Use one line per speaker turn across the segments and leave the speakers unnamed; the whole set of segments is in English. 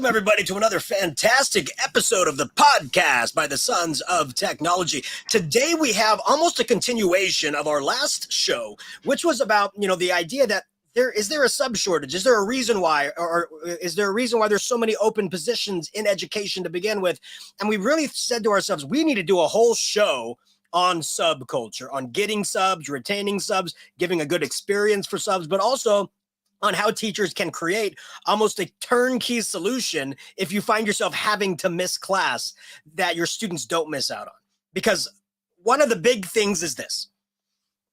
everybody, to another fantastic episode of the podcast by the Sons of Technology. Today we have almost a continuation of our last show, which was about, the idea that is there a sub shortage? Is there a reason why, or is there a reason why there's so many open positions in education to begin with? And we really said to ourselves, we need to do a whole show on subculture, on getting subs, retaining subs, giving a good experience for subs, but also on how teachers can create almost a turnkey solution if you find yourself having to miss class that your students don't miss out on. Because one of the big things is this: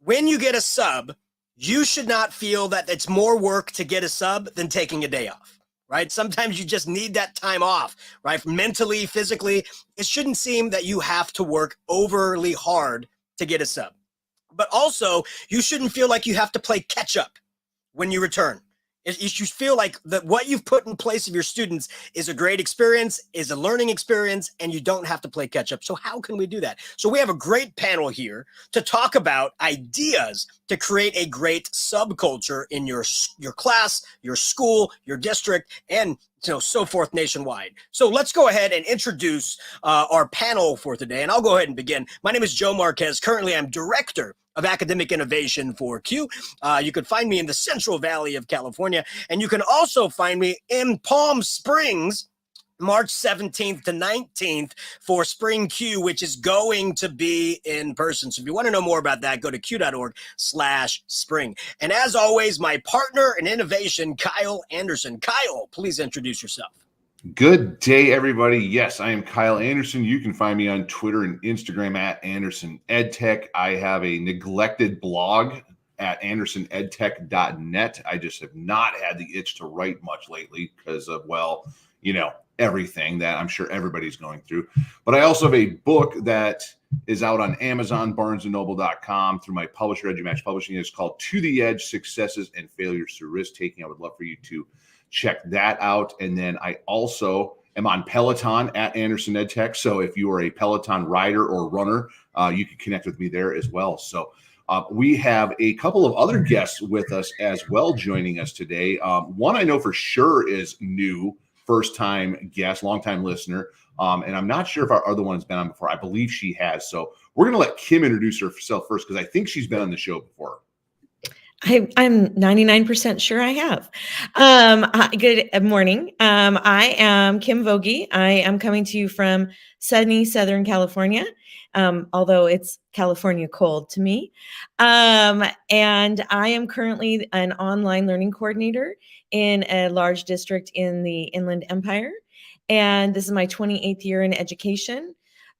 when you get a sub, you should not feel that it's more work to get a sub than taking a day off, right? Sometimes you just need that time off, right? Mentally, physically, it shouldn't seem that you have to work overly hard to get a sub. But also, you shouldn't feel like you have to play catch up when you return. You should feel like that what you've put in place of your students is a great experience, is a learning experience, and you don't have to play catch up. So how can we do that? So we have a great panel here to talk about ideas to create a great subculture in your class, your school, your district, and so forth nationwide. So let's go ahead and introduce our panel for today, and I'll go ahead and begin. My name is Joe Marquez. Currently, I'm Director of Academic Innovation for CUE. You can find me in the Central Valley of California, and you can also find me in Palm Springs, March 17th to 19th for Spring CUE, which is going to be in person. So if you want to know more about that, go to q.org/spring. And as always, my partner in innovation, Kyle Anderson. Kyle, please introduce yourself.
Good day, everybody. Yes, I am Kyle Anderson. You can find me on Twitter and Instagram at Anderson EdTech. I have a neglected blog at andersonedtech.net. I just have not had the itch to write much lately because of, everything that I'm sure everybody's going through. But I also have a book that is out on Amazon, barnesandnoble.com through my publisher, EduMatch Publishing. It's called To the Edge: Successes and Failures Through Risk-Taking. I would love for you to check that out. And then I also am on Peloton at Anderson EdTech. So if you are a Peloton rider or runner, you can connect with me there as well. So we have a couple of other guests with us as well joining us today. One I know for sure is new, first-time guest, long-time listener. And I'm not sure if our other one has been on before. I believe she has. So we're going to let Kim introduce herself first because I think she's been on the show before.
I'm 99% sure I have. Good morning. I am Kim Vogie. I am coming to you from sunny Southern California, although it's California cold to me. And I am currently an online learning coordinator in a large district in the Inland Empire. And this is my 28th year in education.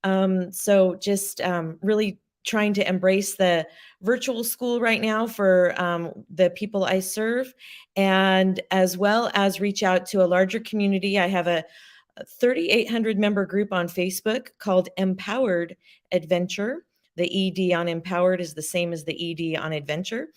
So just really trying to embrace the virtual school right now for the people I serve, and as well as reach out to a larger community. I have a 3,800 member group on Facebook called Empowered Adventure. The ED on empowered is the same as the ED on adventure.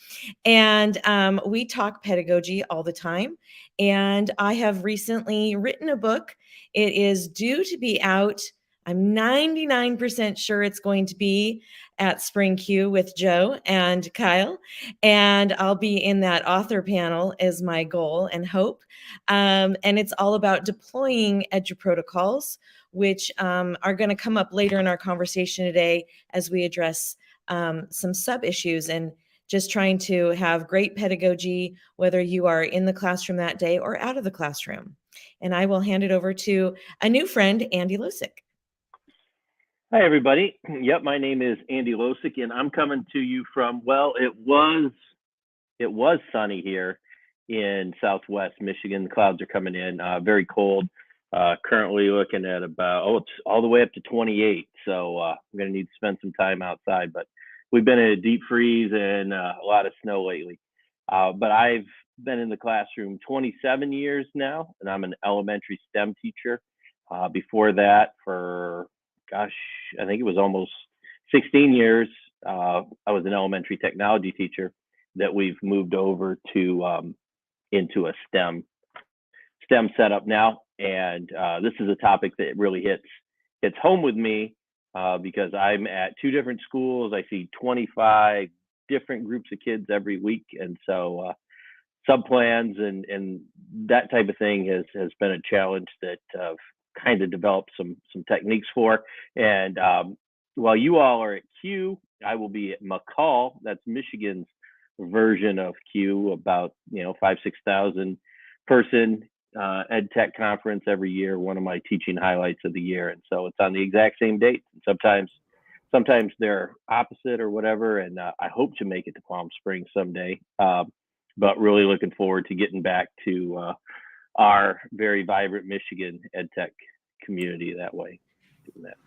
And we talk pedagogy all the time. And I have recently written a book. It is due to be out. I'm 99% sure it's going to be at Spring CUE with Joe and Kyle. And I'll be in that author panel is my goal and hope. And it's all about deploying EduProtocols, which are going to come up later in our conversation today as we address some sub issues and just trying to have great pedagogy, whether you are in the classroom that day or out of the classroom. And I will hand it over to a new friend, Andy Losick.
Hi, everybody. Yep, my name is Andy Losick, and I'm coming to you from, it was sunny here in Southwest Michigan. The clouds are coming in, very cold. Currently looking at about, it's all the way up to 28. So I'm going to need to spend some time outside, but we've been in a deep freeze and a lot of snow lately. But I've been in the classroom 27 years now, and I'm an elementary STEM teacher. Before that, for I think it was almost 16 years. I was an elementary technology teacher that we've moved over to into a STEM setup now. And this is a topic that really hits home with me because I'm at two different schools. I see 25 different groups of kids every week. And so sub plans and that type of thing has been a challenge that I've kind of developed some techniques for. And while you all are at Q, I will be at McCall. That's Michigan's version of Q, about 5,000-6,000 person ed tech conference every year, one of my teaching highlights of the year. And so it's on the exact same date. And sometimes they're opposite or whatever. And I hope to make it to Palm Springs someday. But really looking forward to getting back to our very vibrant Michigan ed tech community that way. Doing that.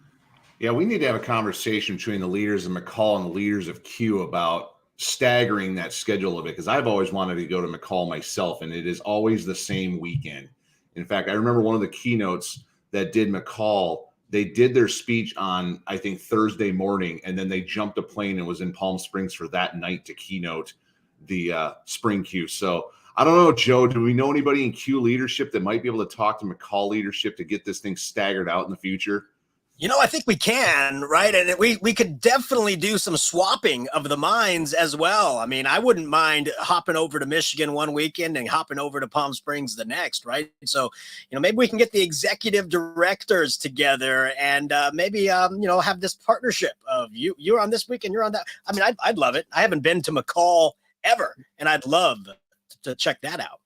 Yeah, we need to have a conversation between the leaders of McCall and the leaders of Q about staggering that schedule a bit, because I've always wanted to go to McCall myself, and it is always the same weekend. In fact, I remember one of the keynotes that did McCall, they did their speech on, I think, Thursday morning, and then they jumped a plane and was in Palm Springs for that night to keynote the spring Q. So I don't know, Joe, do we know anybody in Q leadership that might be able to talk to McCall leadership to get this thing staggered out in the future?
I think we can, right? And we could definitely do some swapping of the minds as well. I mean, I wouldn't mind hopping over to Michigan one weekend and hopping over to Palm Springs the next, right? So, maybe we can get the executive directors together and maybe, have this partnership of you're on this weekend, you're on that. I mean, I'd love it. I haven't been to McCall ever, and I'd love to check that out.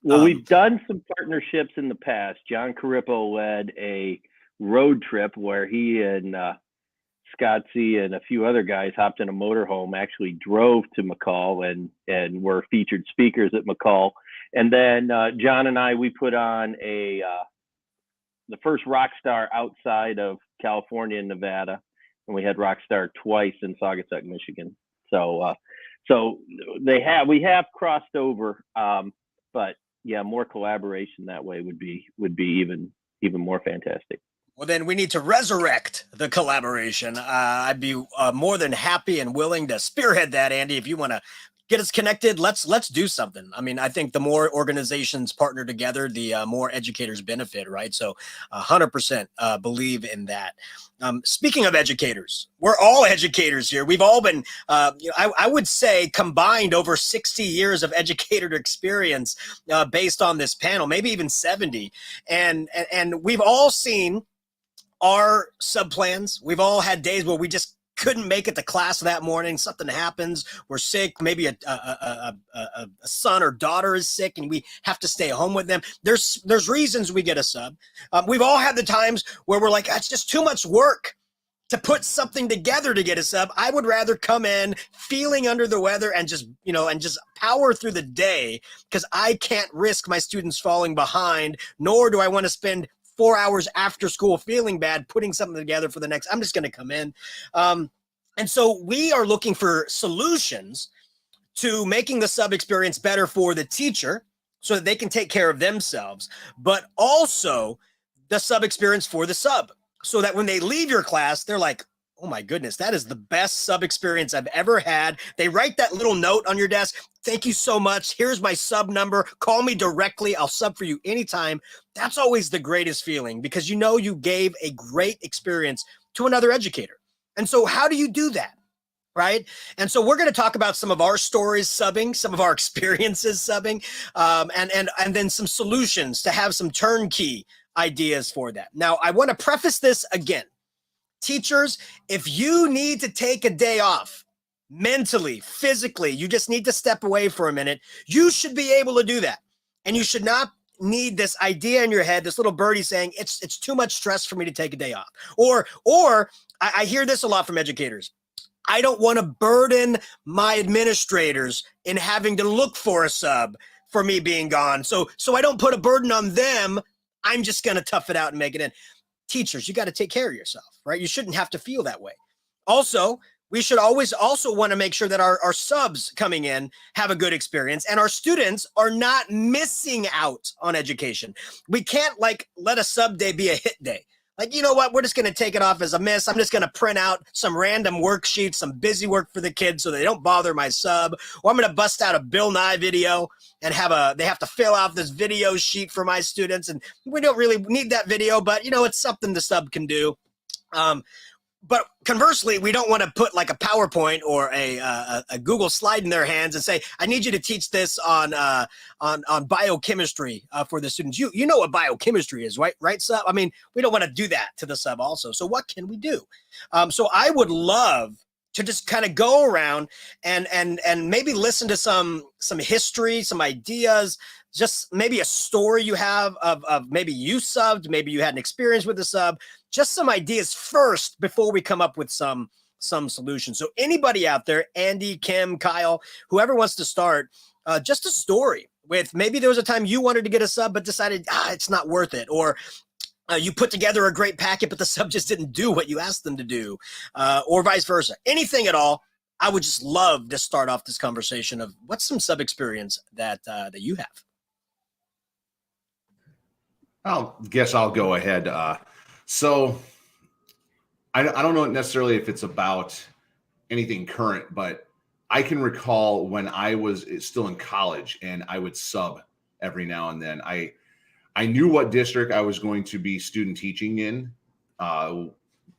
Well, we've done some partnerships in the past. John Carippo led a road trip where he and Scottsy and a few other guys hopped in a motorhome, actually drove to McCall and were featured speakers at McCall. And then John and we put on the first Rockstar outside of California and Nevada, and we had Rockstar twice in Saugatuck, Michigan. So we have crossed over, but yeah, more collaboration that way would be even more fantastic.
Well, then we need to resurrect the collaboration. I'd be more than happy and willing to spearhead that, Andy. If you want to get us connected, let's do something. I mean, I think the more organizations partner together, the more educators benefit, right? So 100% believe in that. Speaking of educators, we're all educators here. We've all been, I would say, combined over 60 years of educator experience based on this panel, maybe even 70. And we've all seen our subplans. We've all had days where we just couldn't make it to class that morning. Something happens. We're sick. Maybe a son or daughter is sick and we have to stay home with them. There's reasons we get a sub. We've all had the times where we're like, it's just too much work to put something together to get a sub. I would rather come in feeling under the weather and just power through the day, because I can't risk my students falling behind, nor do I want to spend 4 hours after school feeling bad putting something together for the next. I'm just going to come in. And so we are looking for solutions to making the sub experience better for the teacher so that they can take care of themselves, but also the sub experience for the sub, so that when they leave your class, they're like, oh my goodness, that is the best sub experience I've ever had. They write that little note on your desk. Thank you so much. Here's my sub number. Call me directly. I'll sub for you anytime. That's always the greatest feeling, because you gave a great experience to another educator. And so how do you do that? Right. And so we're going to talk about some of our stories subbing, some of our experiences subbing, and then some solutions to have some turnkey ideas for that. Now, I want to preface this again. Teachers, if you need to take a day off mentally, physically, you just need to step away for a minute, you should be able to do that. And you should not need this idea in your head, this little birdie saying, it's too much stress for me to take a day off. Or I hear this a lot from educators. I don't want to burden my administrators in having to look for a sub for me being gone. So I don't put a burden on them. I'm just going to tough it out and make it in. Teachers, you got to take care of yourself, right? You shouldn't have to feel that way. Also, we should always also want to make sure that our subs coming in have a good experience and our students are not missing out on education. We can't let a sub day be a hit day. Like, you know what? We're just going to take it off as a miss. I'm just going to print out some random worksheets, some busy work for the kids so they don't bother my sub. Or I'm going to bust out a Bill Nye video and they have to fill out this video sheet for my students. And we don't really need that video, but it's something the sub can do. but conversely, we don't want to put like a PowerPoint or a Google slide in their hands and say, "I need you to teach this on biochemistry for the students." You know what biochemistry is, right? Right, sub. I mean, we don't want to do that to the sub also. So what can we do? So I would love to just kind of go around and maybe listen to some history, some ideas, just maybe a story you have of maybe you subbed, maybe you had an experience with the sub, just some ideas first before we come up with some solutions. So anybody out there, Andy, Kim, Kyle, whoever wants to start, just a story with maybe there was a time you wanted to get a sub but decided it's not worth it, or you put together a great packet but the sub just didn't do what you asked them to do, or vice versa. Anything at all. I would just love to start off this conversation of what's some sub experience that you have.
I'll go ahead. So I don't know necessarily if it's about anything current, but I can recall when I was still in college and I would sub every now and then. I knew what district I was going to be student teaching in,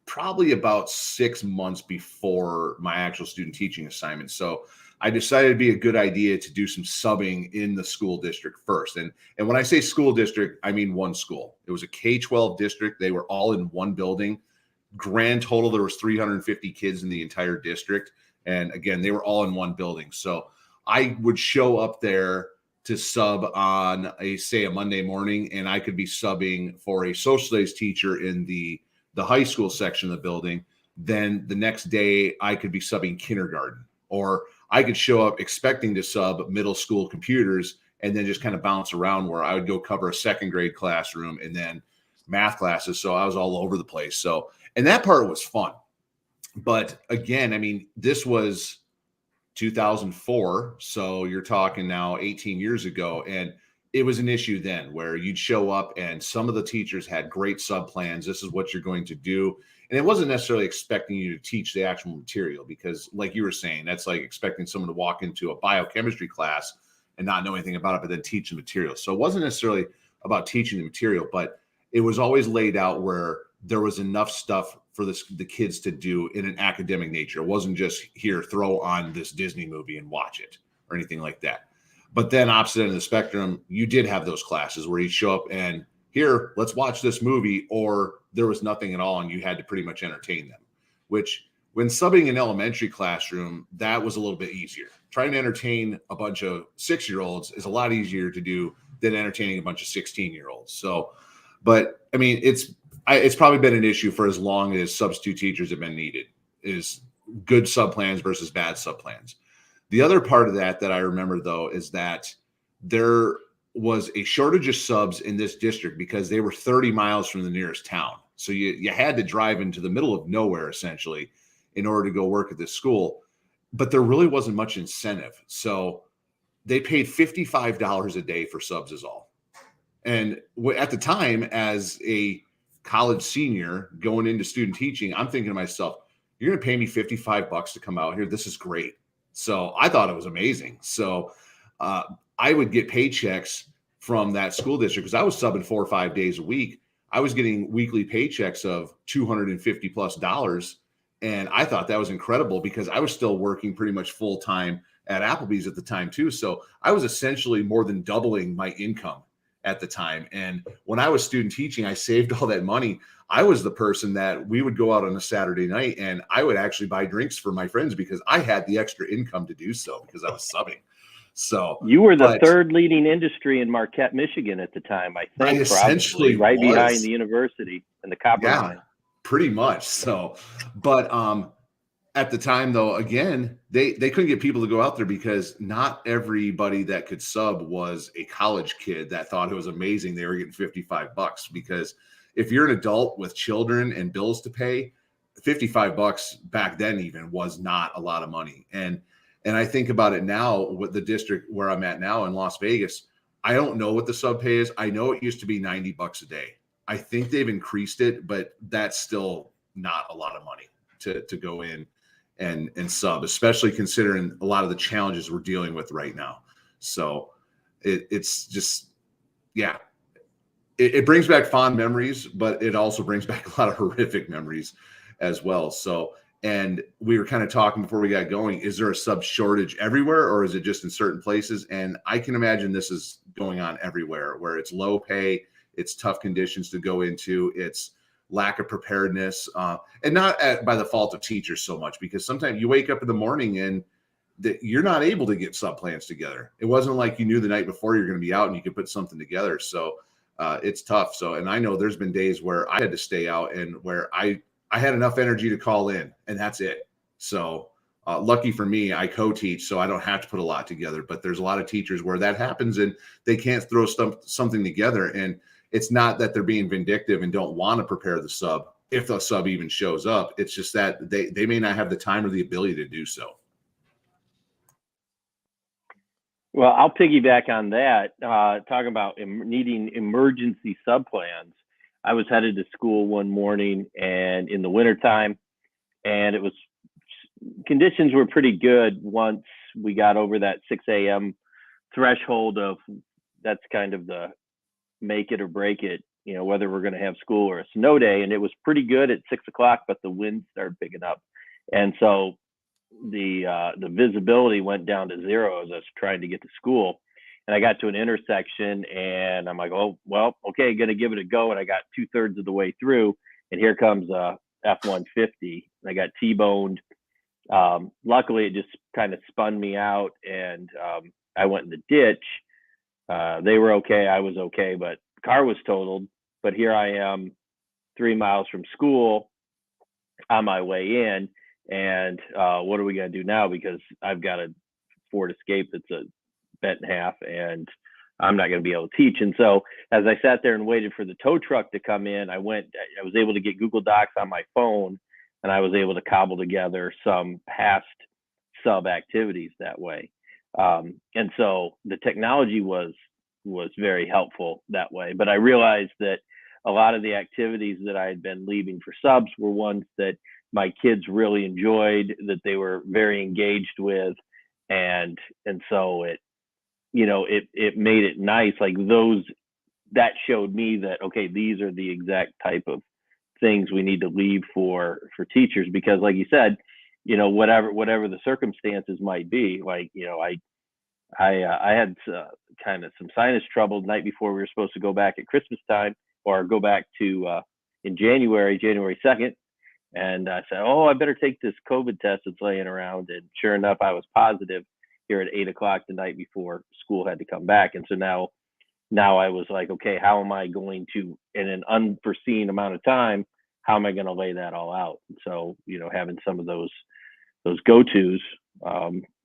probably about 6 months before my actual student teaching assignment. So I decided it'd be a good idea to do some subbing in the school district first. And when I say school district, I mean one school. It was a K-12 district. They were all in one building. Grand total, there was 350 kids in the entire district. And again, they were all in one building. So I would show up there to sub on a Monday morning, and I could be subbing for a social studies teacher in the high school section of the building. Then the next day I could be subbing kindergarten, or I could show up expecting to sub middle school computers and then just kind of bounce around where I would go cover a second grade classroom and then math classes. So I was all over the place. So, and that part was fun. But again, I mean, this was 2004. So you're talking now 18 years ago. And it was an issue then where you'd show up and some of the teachers had great sub plans. This is what you're going to do. And it wasn't necessarily expecting you to teach the actual material, because like you were saying, that's like expecting someone to walk into a biochemistry class and not know anything about it, but then teach the material. So it wasn't necessarily about teaching the material, but it was always laid out where there was enough stuff for the kids to do in an academic nature. It wasn't just here, throw on this Disney movie and watch it or anything like that. But then opposite end of the spectrum, you did have those classes where you show up and here, let's watch this movie, or there was nothing at all and you had to pretty much entertain them, which when subbing in elementary classroom, that was a little bit easier. Trying to entertain a bunch of 6-year-olds is a lot easier to do than entertaining a bunch of 16-year-olds. So, but I mean, it's probably been an issue for as long as substitute teachers have been needed, is good sub plans versus bad sub plans. The other part of that I remember, though, is that there was a shortage of subs in this district because they were 30 miles from the nearest town. So you had to drive into the middle of nowhere, essentially, in order to go work at this school. But there really wasn't much incentive. So they paid $55 a day for subs is all. And at the time, as a college senior going into student teaching, I'm thinking to myself, you're going to pay me $55 to come out here? This is great. So I thought it was amazing. So I would get paychecks from that school district because I was subbing 4 or 5 days a week. I was getting weekly paychecks of $250+. And I thought that was incredible because I was still working pretty much full time at Applebee's at the time too. So I was essentially more than doubling my income at the time. And when I was student teaching, I saved all that money. I was the person that we would go out on a Saturday night and I would actually buy drinks for my friends because I had the extra income to do so because I was subbing. So
you were the third leading industry in Marquette, Michigan at the time, I think,
essentially
right behind the university and the copper mine.
Pretty much. So, but at the time, though, again, they couldn't get people to go out there because not everybody that could sub was a college kid that thought it was amazing they were getting $55. Because if you're an adult with children and bills to pay, $55 back then even was not a lot of money. And I think about it now with the district where I'm at now in Las Vegas. I don't know what the sub pay is. I know it used to be $90 a day. I think they've increased it, but that's still not a lot of money to go in and sub, especially considering a lot of the challenges we're dealing with right now. So it's just, yeah, it brings back fond memories, but it also brings back a lot of horrific memories. as well. So, and we were kind of talking before we got going, is there a sub shortage everywhere, or is it just in certain places? And I can imagine this is going on everywhere, where it's low pay, it's tough conditions to go into, it's lack of preparedness, and not by the fault of teachers so much, because sometimes you wake up in the morning and that you're not able to get sub plans together. It wasn't like you knew the night before you're going to be out and you could put something together. So it's tough. So, and I know there's been days where I had to stay out and where I had enough energy to call in, and that's it. So lucky for me, I co-teach, so I don't have to put a lot together. But there's a lot of teachers where that happens and they can't throw something together. And it's not that they're being vindictive and don't want to prepare the sub if the sub even shows up. It's just that they may not have the time or the ability to do so.
Well, I'll piggyback on that. Talking about needing emergency sub plans. I was headed to school one morning and in the wintertime, and it was conditions were pretty good once we got over that 6 a.m. threshold of that's kind of the make it or break it, you know, whether we're going to have school or a snow day. And it was pretty good at 6 o'clock, but the wind started picking up. And so the visibility went down to zero as I was trying to get to school. And I got to an intersection and I'm like, oh, well, okay, going to give it a go. And I got 2/3 of the way through and here comes a F-150. I got T-boned. Luckily, it just kind of spun me out and I went in the ditch. They were okay. I was okay, but car was totaled. But here I am 3 miles from school on my way in. And what are we going to do now? Because I've got a Ford Escape that's a bent in half and I'm not going to be able to teach. And so as I sat there and waited for the tow truck to come in, I was able to get Google Docs on my phone and I was able to cobble together some past sub activities that way. And so the technology was very helpful that way. But I realized that a lot of the activities that I had been leaving for subs were ones that my kids really enjoyed, that they were very engaged with. And so it made it nice. Like that showed me that, okay, these are the exact type of things we need to leave for teachers, because like you said, you know, whatever the circumstances might be, like, you know, I had kind of some sinus trouble the night before we were supposed to go back at Christmas time or go back to in January 2nd. And I said, oh, I better take this COVID test that's laying around. And sure enough, I was positive here at 8 o'clock the night before school had to come back. And so now I was like, okay, how am I going to, in an unforeseen amount of time, how am I going to lay that all out? And so, you know, having some of those go-tos,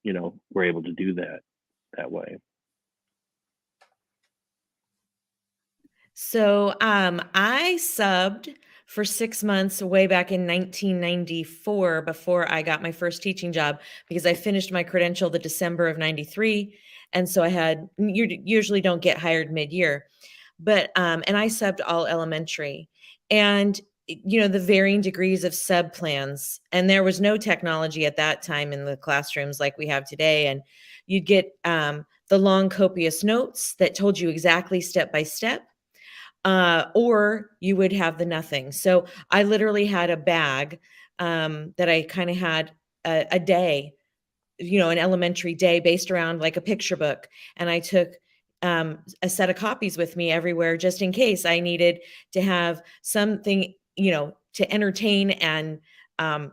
you know, we're able to do that way.
So I subbed for 6 months way back in 1994 before I got my first teaching job, because I finished my credential the December of 93. And so you usually don't get hired mid-year, but, and I subbed all elementary, and, you know, the varying degrees of sub plans. And there was no technology at that time in the classrooms like we have today. And you'd get the long copious notes that told you exactly step by step. Or you would have the nothing. So I literally had a bag that I kind of had a day, you know, an elementary day based around like a picture book. And I took a set of copies with me everywhere just in case I needed to have something, you know, to entertain and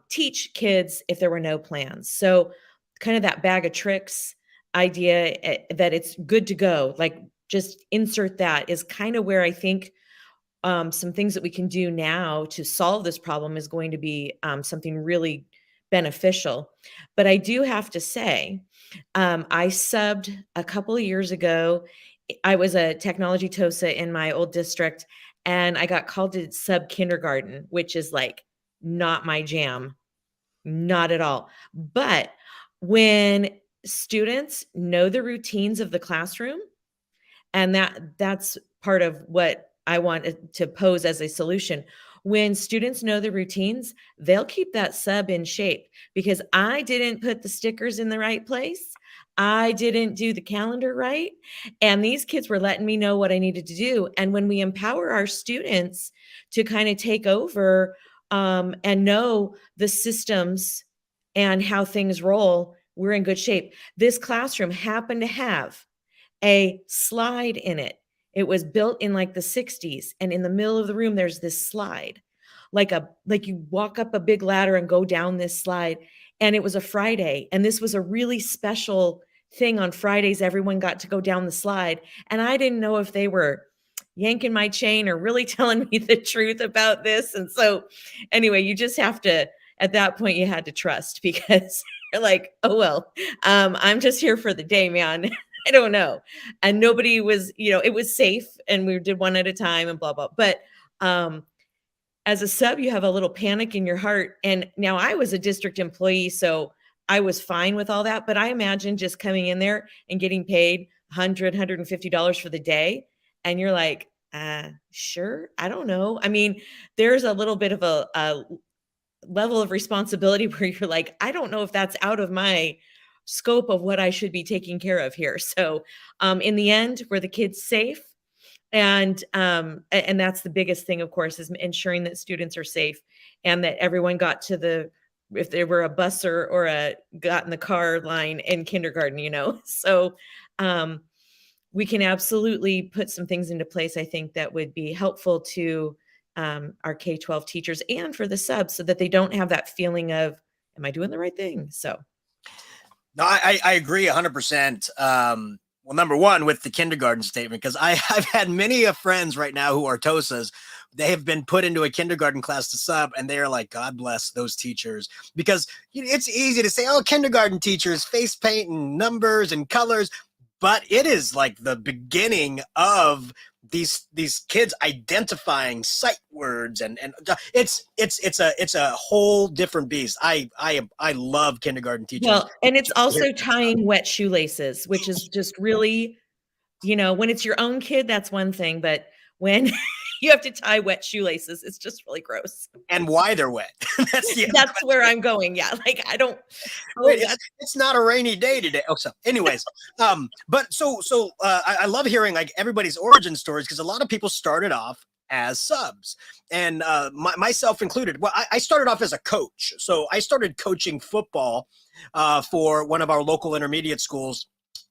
teach kids if there were no plans. So kind of that bag of tricks idea that it's good to go, like just insert that, is kind of where I think some things that we can do now to solve this problem is going to be something really beneficial. But I do have to say, I subbed a couple of years ago. I was a technology TOSA in my old district, and I got called to sub kindergarten, which is like not my jam, not at all. But when students know the routines of the classroom, and that's part of what I want to pose as a solution. When students know the routines, they'll keep that sub in shape, because I didn't put the stickers in the right place. I didn't do the calendar right. And these kids were letting me know what I needed to do. And when we empower our students to kind of take over and know the systems and how things roll, we're in good shape. This classroom happened to have a slide in it. It was built in like the 60s, and in the middle of the room there's this slide, like you walk up a big ladder and go down this slide. And it was a Friday, and this was a really special thing. On Fridays everyone got to go down the slide, and I didn't know if they were yanking my chain or really telling me the truth about this. And so anyway, you just have to, at that point you had to trust, because you're like, oh well, I'm just here for the day, man. I don't know. And nobody was, it was safe, and we did one at a time and blah, blah. But as a sub, you have a little panic in your heart. And now I was a district employee, so I was fine with all that. But I imagine just coming in there and getting paid $100, $150 for the day. And you're like, sure, I don't know. I mean, there's a little bit of a level of responsibility where you're like, I don't know if that's out of my scope of what I should be taking care of here. So in the end, were the kids safe? And that's the biggest thing, of course, is ensuring that students are safe, and that everyone got to if there were a bus or got in the car line in kindergarten, So we can absolutely put some things into place, I think, that would be helpful to our K-12 teachers and for the subs, so that they don't have that feeling of, am I doing the right thing? So.
No, I agree 100%. Well, number one, with the kindergarten statement, because I've had many of friends right now who are TOSAs. They have been put into a kindergarten class to sub, and they're like, God bless those teachers, because it's easy to say, oh, kindergarten teachers, face paint and numbers and colors, but it is like the beginning of these kids identifying sight words, and it's a whole different beast. I love kindergarten teachers.
Well, and it's also tying wet shoelaces, which is just really, when it's your own kid, that's one thing, but when you have to tie wet shoelaces, it's just really gross.
And why they're wet.
That's where I'm going. Yeah. Like, I don't.
Wait, it's not a rainy day today. Oh, so anyways, but so I love hearing like everybody's origin stories, because a lot of people started off as subs, and myself included. Well, I started off as a coach. So I started coaching football for one of our local intermediate schools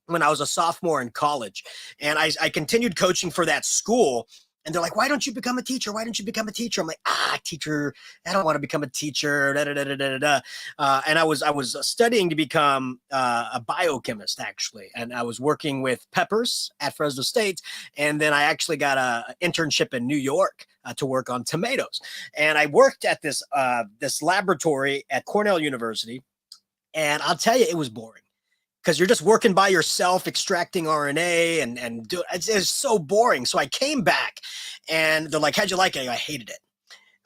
when I was a sophomore in college. And I continued coaching for that school. And they're like, why don't you become a teacher? Why don't you become a teacher? I'm like, teacher, I don't want to become a teacher. And I was studying to become a biochemist, actually. And I was working with peppers at Fresno State. And then I actually got an internship in New York to work on tomatoes. And I worked at this laboratory at Cornell University. And I'll tell you, it was boring, because you're just working by yourself, extracting RNA and it's so boring. So I came back, and they're like, how'd you like it? I hated it.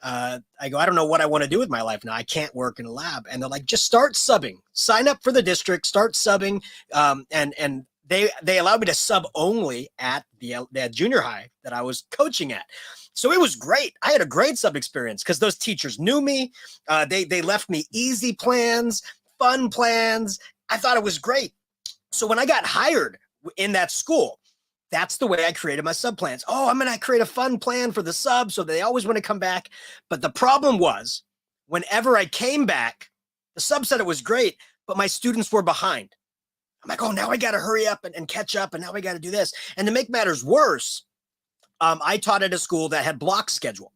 I go, I don't know what I want to do with my life now. I can't work in a lab. And they're like, just start subbing, sign up for the district, start subbing. And they allowed me to sub only at the junior high that I was coaching at. So it was great. I had a great sub experience, because those teachers knew me. They left me easy plans, fun plans. I thought it was great. So when I got hired in that school, that's the way I created my sub plans. Oh, I'm going to create a fun plan for the sub, so they always want to come back. But the problem was, whenever I came back, the sub said it was great, but my students were behind. I'm like, oh, now I got to hurry up and catch up, and now I got to do this. And to make matters worse, I taught at a school that had block schedule.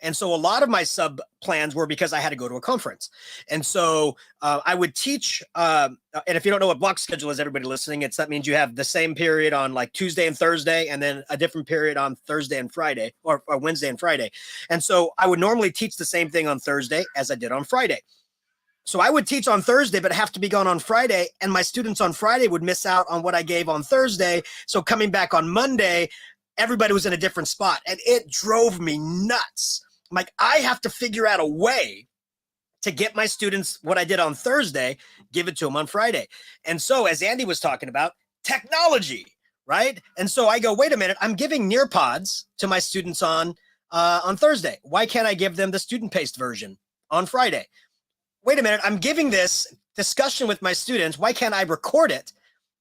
And so a lot of my sub plans were because I had to go to a conference. And so I would teach. And if you don't know what block schedule is, everybody listening, that means you have the same period on like Tuesday and Thursday, and then a different period on Thursday and Friday, or Wednesday and Friday. And so I would normally teach the same thing on Thursday as I did on Friday. So I would teach on Thursday, but have to be gone on Friday. And my students on Friday would miss out on what I gave on Thursday. So coming back on Monday, everybody was in a different spot, and it drove me nuts. I'm like, I have to figure out a way to get my students what I did on Thursday, give it to them on Friday. And so, as Andy was talking about, technology, right? And so I go, wait a minute, I'm giving Nearpods to my students on Thursday. Why can't I give them the student-paced version on Friday? Wait a minute, I'm giving this discussion with my students. Why can't I record it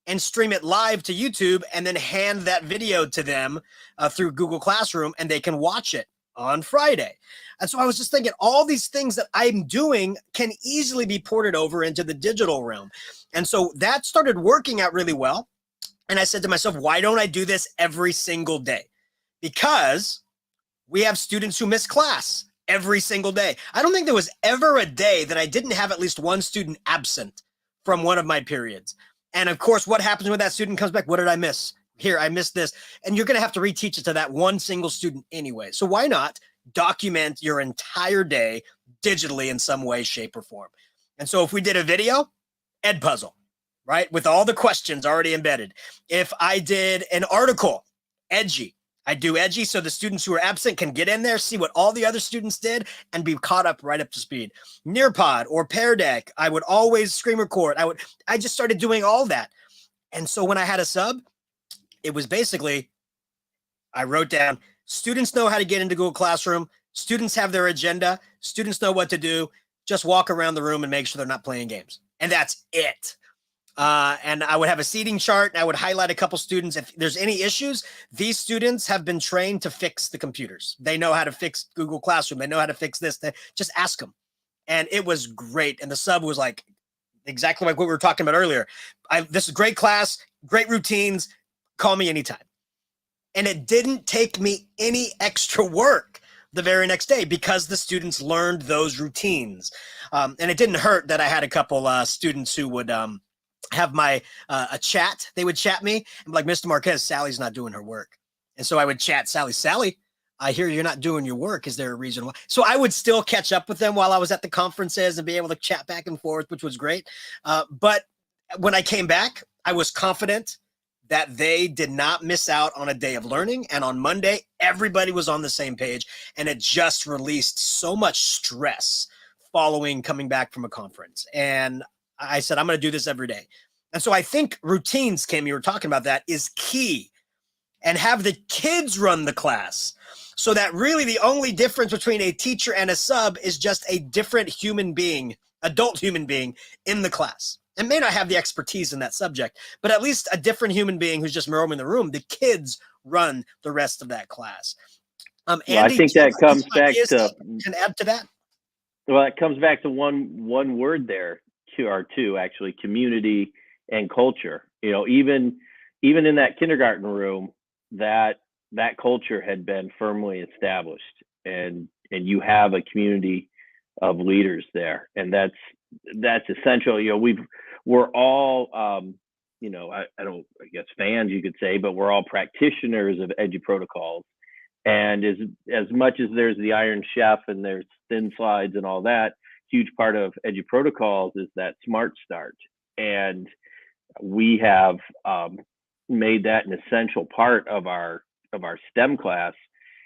and stream it live to YouTube, and then hand that video to them through Google Classroom, and they can watch it on Friday. And so I was just thinking all these things that I'm doing can easily be ported over into the digital realm. And so that started working out really well. And I said to myself, why don't I do this every single day? Because we have students who miss class every single day. I don't think there was ever a day that I didn't have at least one student absent from one of my periods. And of course, what happens when that student comes back? What did I miss? Here, I missed this. And you're going to have to reteach it to that one single student anyway. So why not document your entire day digitally in some way, shape, or form? And so if we did a video, Ed Puzzle, right? With all the questions already embedded. If I did an article, Edgy, I do Edgy so the students who are absent can get in there, see what all the other students did, and be caught up right up to speed. Nearpod or Pear Deck, I would always screen record. I just started doing all that. And so when I had a sub, it was basically, I wrote down, students know how to get into Google Classroom. Students have their agenda. Students know what to do. Just walk around the room and make sure they're not playing games. And that's it. And I would have a seating chart, and I would highlight a couple students. If there's any issues, these students have been trained to fix the computers. They know how to fix Google Classroom. They know how to fix this. Just ask them. And it was great. And the sub was like exactly like what we were talking about earlier. This is great class, great routines. Call me anytime. And it didn't take me any extra work the very next day because the students learned those routines. And it didn't hurt that I had a couple students who would have my a chat. They would chat me and be like, Mr. Marquez, Sally's not doing her work. And so I would chat Sally. Sally, I hear you're not doing your work. Is there a reason why? So I would still catch up with them while I was at the conferences and be able to chat back and forth, which was great. But when I came back, I was confident that they did not miss out on a day of learning. And on Monday, everybody was on the same page. And it just released so much stress following coming back from a conference. And I said, I'm going to do this every day. And so I think routines, Kim, you were talking about that, is key. And have the kids run the class. So that really the only difference between a teacher and a sub is just a different human being, adult human being in the class. And may not have the expertise in that subject, but at least a different human being who's just roaming the room. The kids run the rest of that class.
Well,
Andy,
I think that comes back to,
can add to that.
well, it comes back to one word there, or two actually, community and culture. You know, even in that kindergarten room, that culture had been firmly established, and you have a community of leaders there, and that's essential. You know, we're all you know, I guess fans, you could say, but we're all practitioners of Edu protocols. And as much as there's the Iron Chef and there's thin slides and all that, huge part of Edu protocols is that Smart Start. And we have made that an essential part of our STEM class.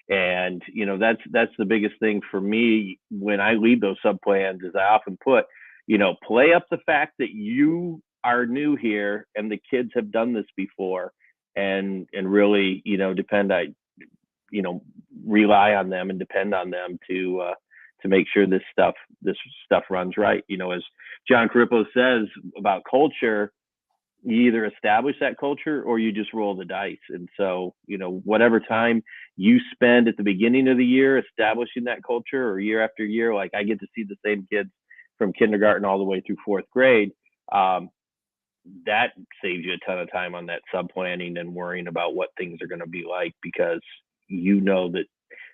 And, you know, that's the biggest thing for me when I lead those sub plans, is I often put, you know, play up the fact that you are new here and the kids have done this before, and really, you know, rely on them and depend on them to make sure this stuff runs right. You know, as John Carippo says about culture, you either establish that culture or you just roll the dice. And so, you know, whatever time you spend at the beginning of the year establishing that culture, or year after year, like I get to see the same kids from kindergarten all the way through fourth grade, that saves you a ton of time on that sub planning and worrying about what things are going to be like, because you know that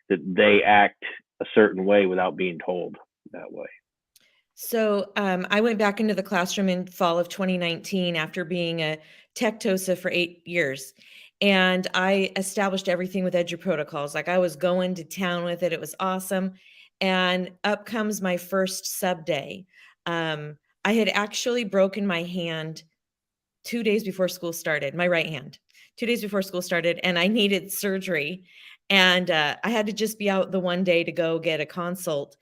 they act a certain way without being told that way.
So I went back into the classroom in fall of 2019 after being a tech TOSA for 8 years. And I established everything with Edu protocols. Like, I was going to town with it. It was awesome. And up comes my first sub day. I had actually broken my hand 2 days before school started, my right hand, 2 days before school started, and I needed surgery. And I had to just be out the one day to go get a consult.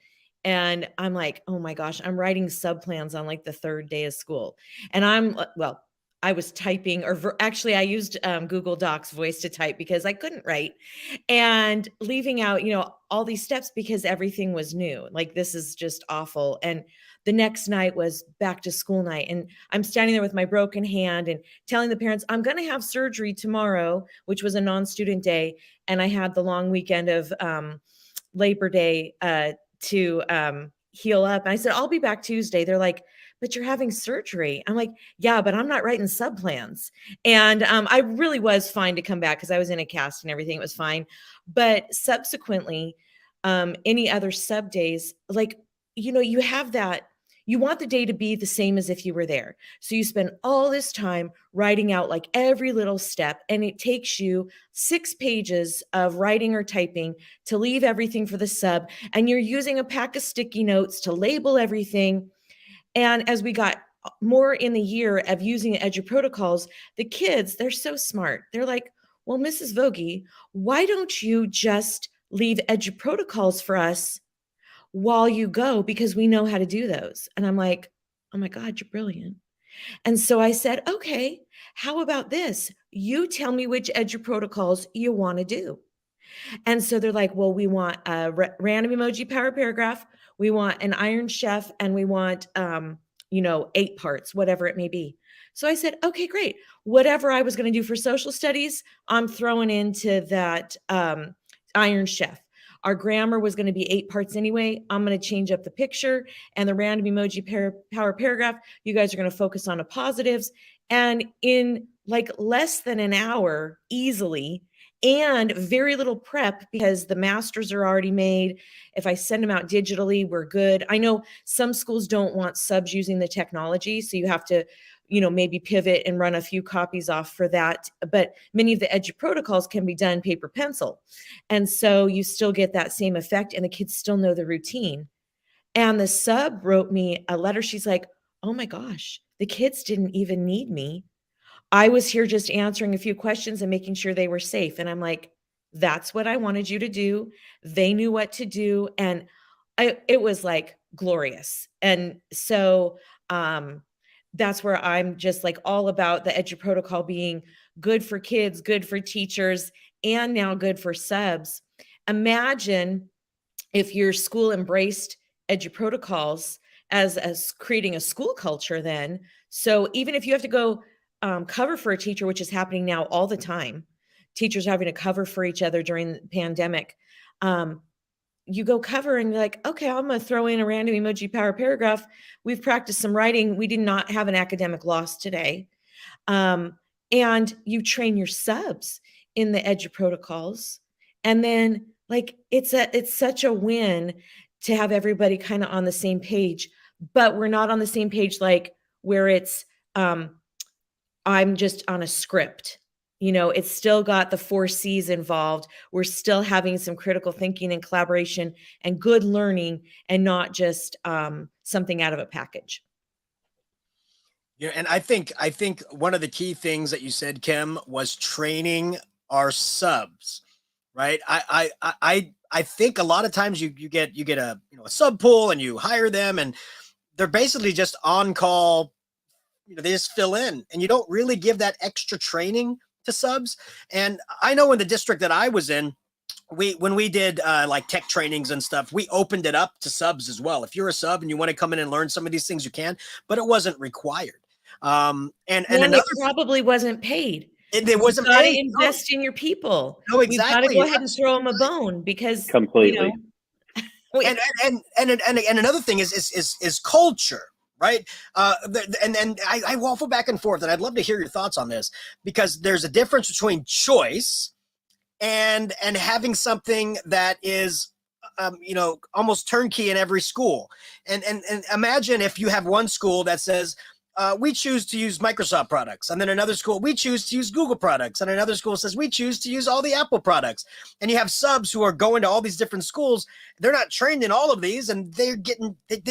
And I'm like, oh my gosh, I'm writing sub plans on like the third day of school. And I was typing, or actually I used Google Docs voice to type because I couldn't write, and leaving out, you know, all these steps because everything was new. Like, this is just awful. And the next night was back to school night. And I'm standing there with my broken hand and telling the parents, I'm going to have surgery tomorrow, which was a non-student day. And I had the long weekend of Labor Day to heal up. And I said, I'll be back Tuesday. They're like, but you're having surgery. I'm like, yeah, but I'm not writing sub plans. And I really was fine to come back because I was in a cast and everything. It was fine. But subsequently, any other sub days, like, you have that, you want the day to be the same as if you were there. So you spend all this time writing out like every little step, and it takes you 6 pages of writing or typing to leave everything for the sub. And you're using a pack of sticky notes to label everything. And as we got more in the year of using Edu protocols, the kids, they're so smart. They're like, well, Mrs. Vogie, why don't you just leave Edu protocols for us while you go, because we know how to do those. And I'm like, oh my God, you're brilliant. And so I said, okay, how about this? You tell me which Edu protocols you want to do. And so they're like, well, we want a random emoji power paragraph, we want an Iron Chef, and we want, 8 parts, whatever it may be. So I said, okay, great. Whatever I was going to do for social studies, I'm throwing into that Iron Chef. Our grammar was going to be 8 parts anyway. I'm going to change up the picture and the random emoji power paragraph. You guys are going to focus on the positives. And in like less than an hour, easily, and very little prep because the masters are already made. If I send them out digitally, we're good. I know some schools don't want subs using the technology, so you have to, maybe pivot and run a few copies off for that. But many of the Edu protocols can be done paper pencil. And so you still get that same effect, and the kids still know the routine. And the sub wrote me a letter. She's like, oh my gosh, the kids didn't even need me. I was here just answering a few questions and making sure they were safe. And I'm like, that's what I wanted you to do. They knew what to do. And it was like glorious. And so that's where I'm just like all about the Edu protocol being good for kids, good for teachers, and now good for subs. Imagine if your school embraced Edu protocols as creating a school culture then. So even if you have to go cover for a teacher, which is happening now all the time, teachers having to cover for each other during the pandemic, you go cover and you're like, okay, I'm going to throw in a random emoji power paragraph. We've practiced some writing. We did not have an academic loss today. And you train your subs in the Edu protocols. And then like, it's such a win to have everybody kind of on the same page, but we're not on the same page, like where it's, I'm just on a script. It's still got the 4 C's involved. We're still having some critical thinking and collaboration and good learning, and not just something out of a package.
Yeah, and I think one of the key things that you said, Kim, was training our subs, right? I think a lot of times you get a a sub pool and you hire them and they're basically just on call. They just fill in, and you don't really give that extra training to subs. And I know in the district that I was in, when we did like tech trainings and stuff, we opened it up to subs as well. If you're a sub and you want to come in and learn some of these things, you can, but it wasn't required. And another,
it probably wasn't paid.
It wasn't
paid.
paid.
Invest in your people.
No, exactly.
You've got to go ahead and throw them a bone, because
completely.
And another thing is culture. Right. And I waffle back and forth, and I'd love to hear your thoughts on this, because there's a difference between choice and having something that is, almost turnkey in every school. And imagine if you have one school that says, we choose to use Microsoft products. And then another school, we choose to use Google products. And another school says, we choose to use all the Apple products. And you have subs who are going to all these different schools. They're not trained in all of these, and they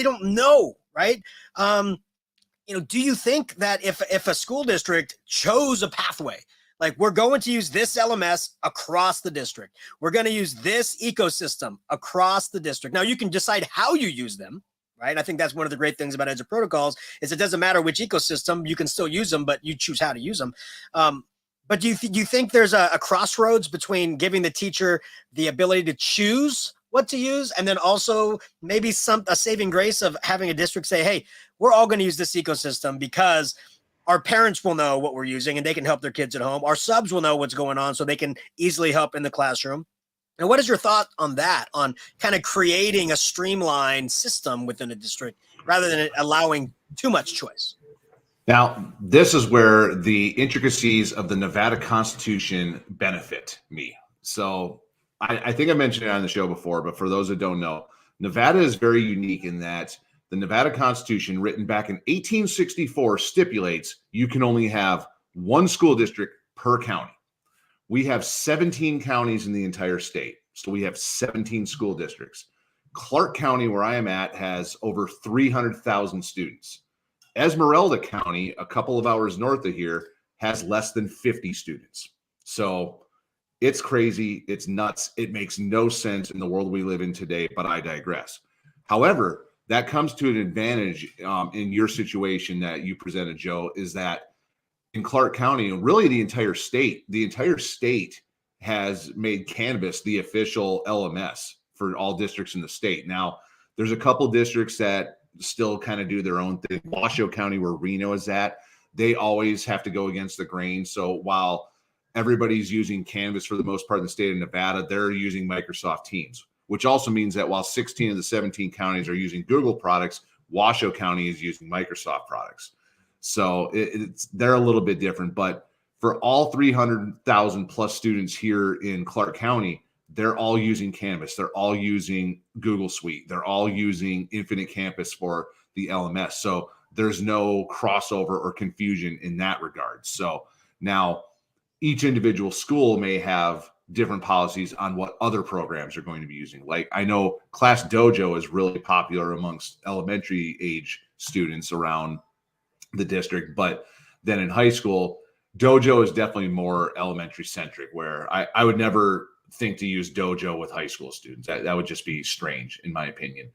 don't know. Right. Do you think that if a school district chose a pathway, like we're going to use this LMS across the district, we're going to use this ecosystem across the district. Now you can decide how you use them, right? I think that's one of the great things about Edu protocols is it doesn't matter which ecosystem, you can still use them, but you choose how to use them. But do you think there's a crossroads between giving the teacher the ability to choose what to use, and then also maybe a saving grace of having a district say, hey, we're all going to use this ecosystem because our parents will know what we're using and they can help their kids at home. Our subs will know what's going on so they can easily help in the classroom. And what is your thought on that, on kind of creating a streamlined system within a district rather than allowing too much choice?
Now, this is where the intricacies of the Nevada Constitution benefit me. So I think I mentioned it on the show before, but for those that don't know, Nevada is very unique in that the Nevada Constitution, written back in 1864, stipulates you can only have one school district per county. We have 17 counties in the entire state. So we have 17 school districts. Clark County, where I am at, has over 300,000 students. Esmeralda County, a couple of hours north of here, has less than 50 students. So it's crazy. It's nuts. It makes no sense in the world we live in today, but I digress. However, that comes to an advantage in your situation that you presented, Joe, is that in Clark County, and really the entire state has made cannabis the official LMS for all districts in the state. Now, there's a couple districts that still kind of do their own thing. Washoe County, where Reno is at, they always have to go against the grain. So while everybody's using Canvas for the most part in the state of Nevada, they're using Microsoft Teams, which also means that while 16 of the 17 counties are using Google products, Washoe County is using Microsoft products. So they're a little bit different, but for all 300,000 plus students here in Clark County, they're all using Canvas. They're all using Google Suite. They're all using Infinite Campus for the LMS. So there's no crossover or confusion in that regard. So now each individual school may have different policies on what other programs are going to be using. Like I know Class Dojo is really popular amongst elementary age students around the district, but then in high school, Dojo is definitely more elementary centric, where I would never think to use Dojo with high school students. That would just be strange, in my opinion.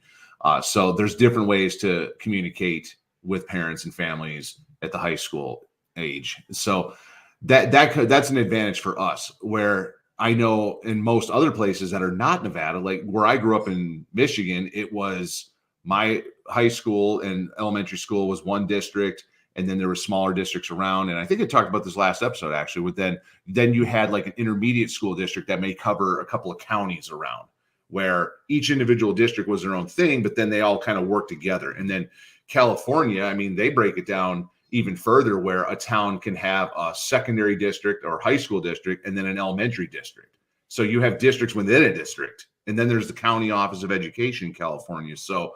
So there's different ways to communicate with parents and families at the high school age. So that's an advantage for us, where I know in most other places that are not Nevada, like where I grew up in Michigan, it was my high school and elementary school was one district, and then there were smaller districts around. And I think I talked about this last episode actually, with then you had like an intermediate school district that may cover a couple of counties around, where each individual district was their own thing, but then they all kind of work together. And then California, I mean, they break it down even further, where a town can have a secondary district or high school district and then an elementary district. So you have districts within a district, and then there's the County Office of Education in California. So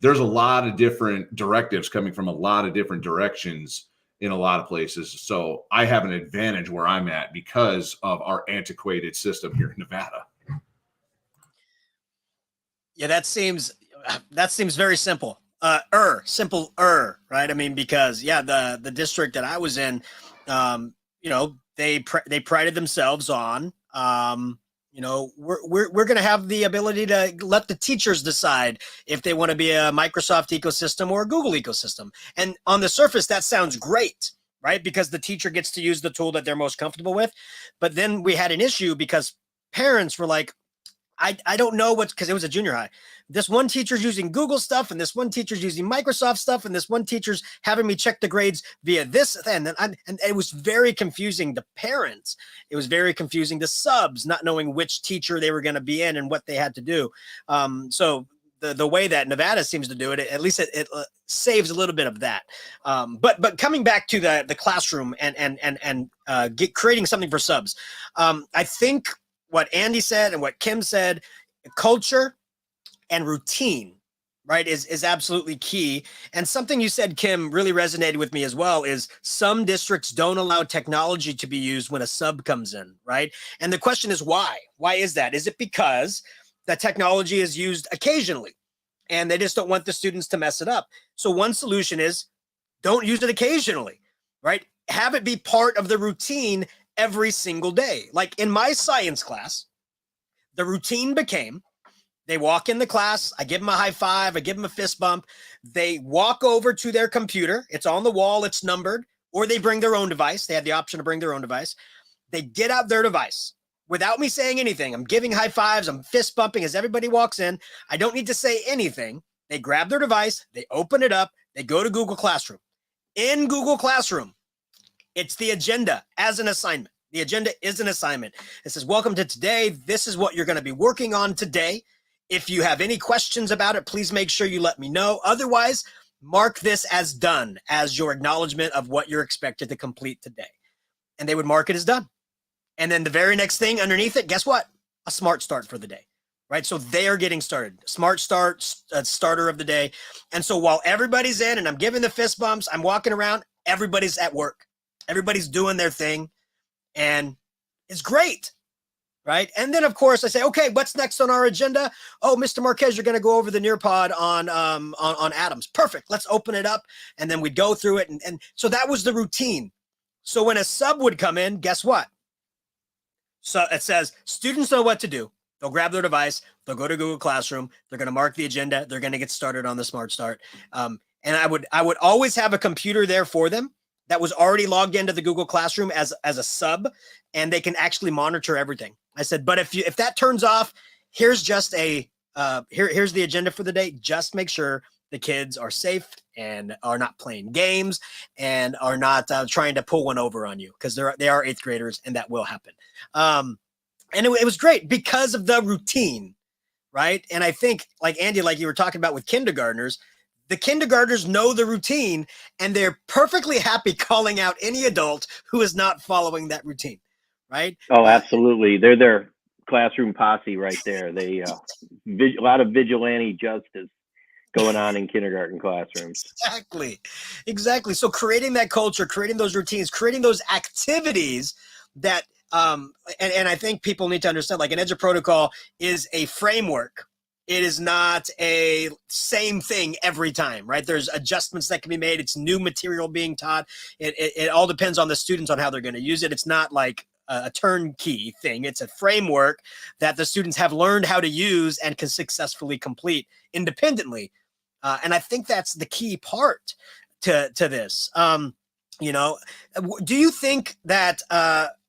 there's a lot of different directives coming from a lot of different directions in a lot of places. So I have an advantage where I'm at because of our antiquated system here in Nevada.
Yeah, that seems very simple. Right? I mean, because the district that I was in, they prided themselves on, we're going to have the ability to let the teachers decide if they want to be a Microsoft ecosystem or a Google ecosystem. And on the surface, that sounds great, right? Because the teacher gets to use the tool that they're most comfortable with. But then we had an issue because parents were like, I don't know because it was a junior high. This one teacher's using Google stuff, and this one teacher's using Microsoft stuff, and this one teacher's having me check the grades via this. And it was very confusing to parents. It was very confusing to subs, not knowing which teacher they were going to be in and what they had to do. So the way that Nevada seems to do it, at least it saves a little bit of that. But coming back to the classroom and creating something for subs, I think what Andy said and what Kim said, culture and routine, right, is absolutely key. And something you said, Kim, really resonated with me as well, is some districts don't allow technology to be used when a sub comes in, right? And the question is why? Why is that? Is it because the technology is used occasionally and they just don't want the students to mess it up? So one solution is don't use it occasionally, right? Have it be part of the routine every single day. Like in my science class, the routine became they walk in the class, I give them a high five, I give them a fist bump, they walk over to their computer, it's on the wall, it's numbered, or they bring their own device. They have the option to bring their own device. They get out their device without me saying anything. I'm giving high fives, I'm fist bumping as everybody walks in. I don't need to say anything. They grab their device, they open it up, they go to Google Classroom. In Google Classroom, it's the agenda as an assignment. The agenda is an assignment. It says, welcome to today. This is what you're going to be working on today. If you have any questions about it, please make sure you let me know. Otherwise, mark this as done, as your acknowledgement of what you're expected to complete today. And they would mark it as done. And then the very next thing underneath it, guess what? A smart start for the day, right? So they are getting started. Smart start, starter of the day. And so while everybody's in and I'm giving the fist bumps, I'm walking around, everybody's at work. Everybody's doing their thing. And it's great, right? And then, of course, I say, okay, what's next on our agenda? Oh, Mr. Marquez, you're going to go over the Nearpod on atoms. Perfect. Let's open it up. And then we'd go through it. And so that was the routine. So when a sub would come in, guess what? So it says students know what to do. They'll grab their device. They'll go to Google Classroom. They're going to mark the agenda. They're going to get started on the Smart Start. And I would always have a computer there for them that was already logged into the Google Classroom as a sub, and they can actually monitor everything. I said, but if that turns off, here's just here's the agenda for the day. Just make sure the kids are safe and are not playing games and are not trying to pull one over on you, because they are 8th graders and that will happen. And it was great because of the routine, right? And I think, like Andy, like you were talking about with kindergartners, the kindergartners know the routine and they're perfectly happy calling out any adult who is not following that routine, right?
Oh, absolutely. They're their classroom posse right there. They a lot of vigilante justice going on in kindergarten classrooms.
Exactly. So creating that culture, creating those routines, creating those activities that, and I think people need to understand, like an EDGE protocol is a framework. It is not a same thing every time, right? There's adjustments that can be made. It's new material being taught. It all depends on the students on how they're going to use it. It's not like a turnkey thing. It's a framework that the students have learned how to use and can successfully complete independently. And I think that's the key part to this. Do you think that,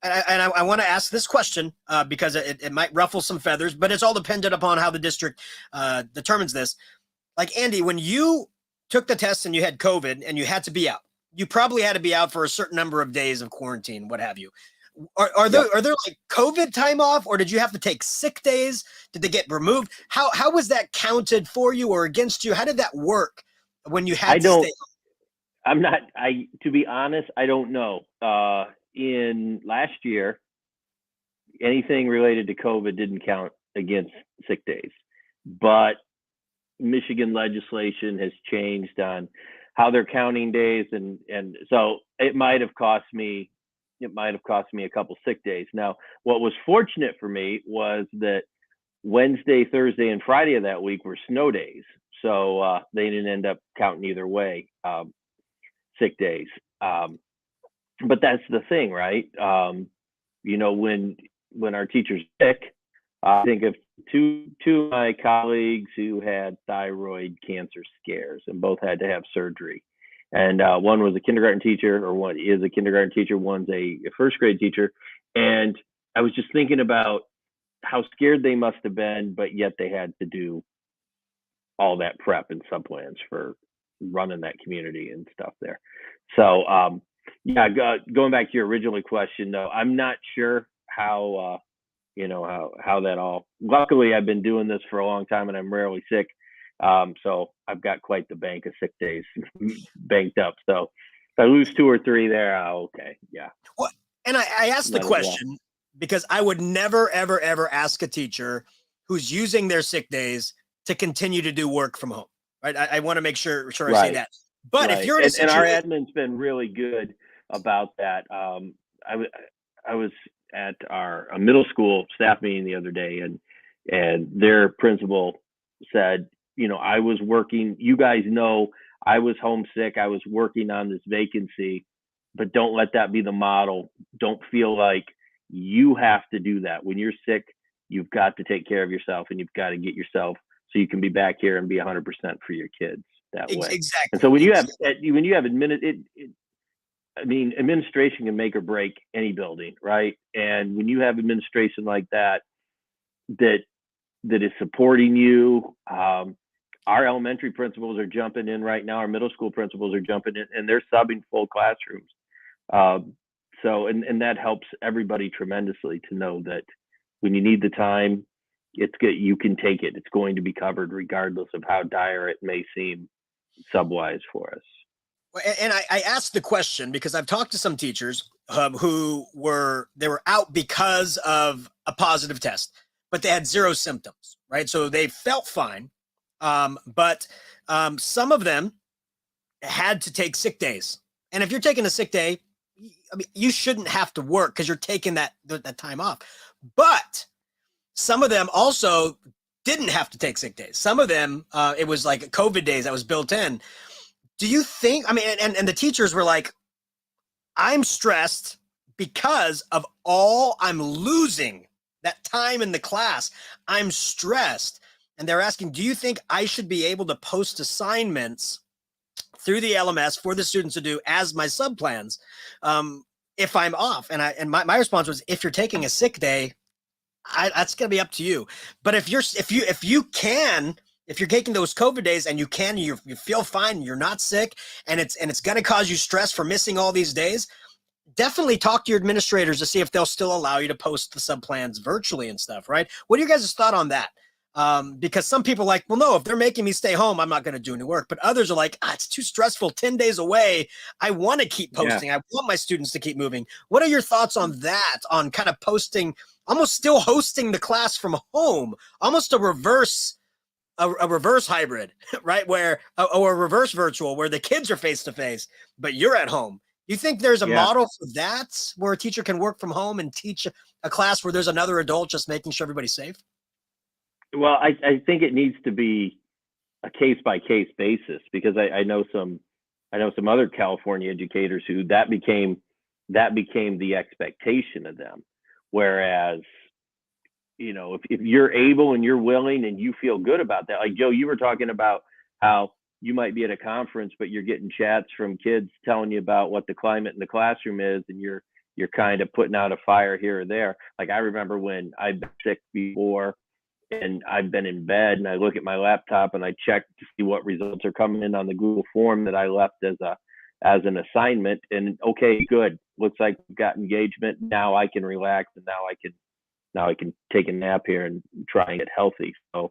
I want to ask this question because it might ruffle some feathers, but it's all dependent upon how the district determines this. Like Andy, when you took the test and you had COVID and you had to be out, you probably had to be out for a certain number of days of quarantine, what have you. Are there like COVID time off, or did you have to take sick days? Did they get removed? How was that counted for you or against you? How did that work when you had to stay?
To be honest, I don't know. In last year, anything related to COVID didn't count against sick days, but Michigan legislation has changed on how they're counting days. And so it might have cost me a couple sick days. Now, what was fortunate for me was that Wednesday, Thursday, and Friday of that week were snow days. So they didn't end up counting either way, sick days. But that's the thing, right? When our teacher's sick, I think of two of my colleagues who had thyroid cancer scares and both had to have surgery. And one was a kindergarten teacher, or one is a kindergarten teacher, one's a first grade teacher. And I was just thinking about how scared they must have been, but yet they had to do all that prep and sub plans for running that community and stuff there. So, going back to your original question, though, I'm not sure how that all. Luckily, I've been doing this for a long time and I'm rarely sick. So I've got quite the bank of sick days banked up. So if I lose 2 or 3 there, okay. Yeah.
Well, and I asked the question because I would never, ever, ever ask a teacher who's using their sick days to continue to do work from home. Right. I want to make sure I say that. But if you're in a situation,
and our admin's been really good about that. I was at a middle school staff meeting the other day, and their principal said, I was working, you guys know, I was homesick. I was working on this vacancy, but don't let that be the model. Don't feel like you have to do that. When you're sick, you've got to take care of yourself and you've got to get yourself so you can be back here and be 100% for your kids that way.
Exactly.
And so when you have administration can make or break any building, right? And when you have administration like that is supporting you, our elementary principals are jumping in right now. Our middle school principals are jumping in, and they're subbing full classrooms So, and that helps everybody tremendously to know that when you need the time, it's good. You can take it. It's going to be covered regardless of how dire it may seem subwise for us.
And I asked the question because I've talked to some teachers who were out because of a positive test, but they had zero symptoms, right? So they felt fine, but some of them had to take sick days. And if you're taking a sick day, I mean, you shouldn't have to work because you're taking that time off. But some of them also didn't have to take sick days. Some of them, it was like COVID days that was built in. Do you think, I mean, and the teachers were like, I'm stressed because of all I'm losing that time in the class. I'm stressed. And they're asking, do you think I should be able to post assignments through the LMS for the students to do as my subplans if I'm off? And my response was, if you're taking a sick day, that's going to be up to you. But if you're taking those COVID days and you feel fine, you're not sick, and it's going to cause you stress for missing all these days, definitely talk to your administrators to see if they'll still allow you to post the subplans virtually and stuff, right? What are you guys' thought on that? Because some people are like, well, no, if they're making me stay home, I'm not going to do any work. But others are like, it's too stressful, 10 days away. I want to keep posting. Yeah. I want my students to keep moving. What are your thoughts on that, on kind of posting, almost still hosting the class from home, almost a reverse hybrid, right? Or a reverse virtual where the kids are face-to-face, but you're at home. You think there's a model for that where a teacher can work from home and teach a class where there's another adult just making sure everybody's safe?
Well, I think it needs to be a case-by-case basis, because I know some other California educators who that became the expectation of them. Whereas, if you're able and you're willing and you feel good about that, like Joe, you were talking about how you might be at a conference, but you're getting chats from kids telling you about what the climate in the classroom is, and you're kind of putting out a fire here or there. Like, I remember when I've been sick before and I've been in bed and I look at my laptop and I check to see what results are coming in on the Google form that I left as an assignment, and okay, good. Looks like we've got engagement. Now I can relax, and now I can take a nap here and try and get healthy. So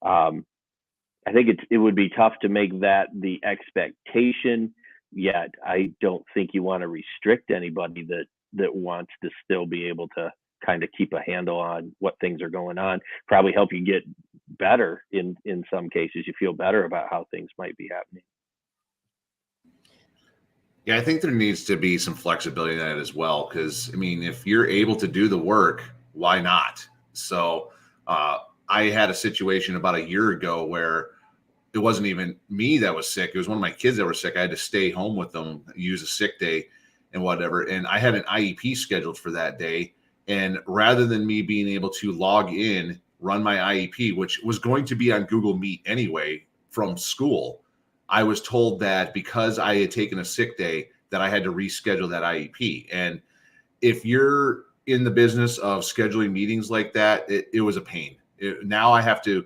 I think it would be tough to make that the expectation, yet I don't think you want to restrict anybody that wants to still be able to kind of keep a handle on what things are going on. Probably help you get better in some cases. You feel better about how things might be happening.
Yeah, I think there needs to be some flexibility in that as well, because, I mean, if you're able to do the work, why not? So I had a situation about a year ago where it wasn't even me that was sick. It was one of my kids that were sick. I had to stay home with them, use a sick day and whatever. And I had an IEP scheduled for that day. And rather than me being able to log in, run my IEP, which was going to be on Google Meet anyway from school, I was told that because I had taken a sick day that I had to reschedule that IEP. And if you're in the business of scheduling meetings like that, it was a pain. Now I have to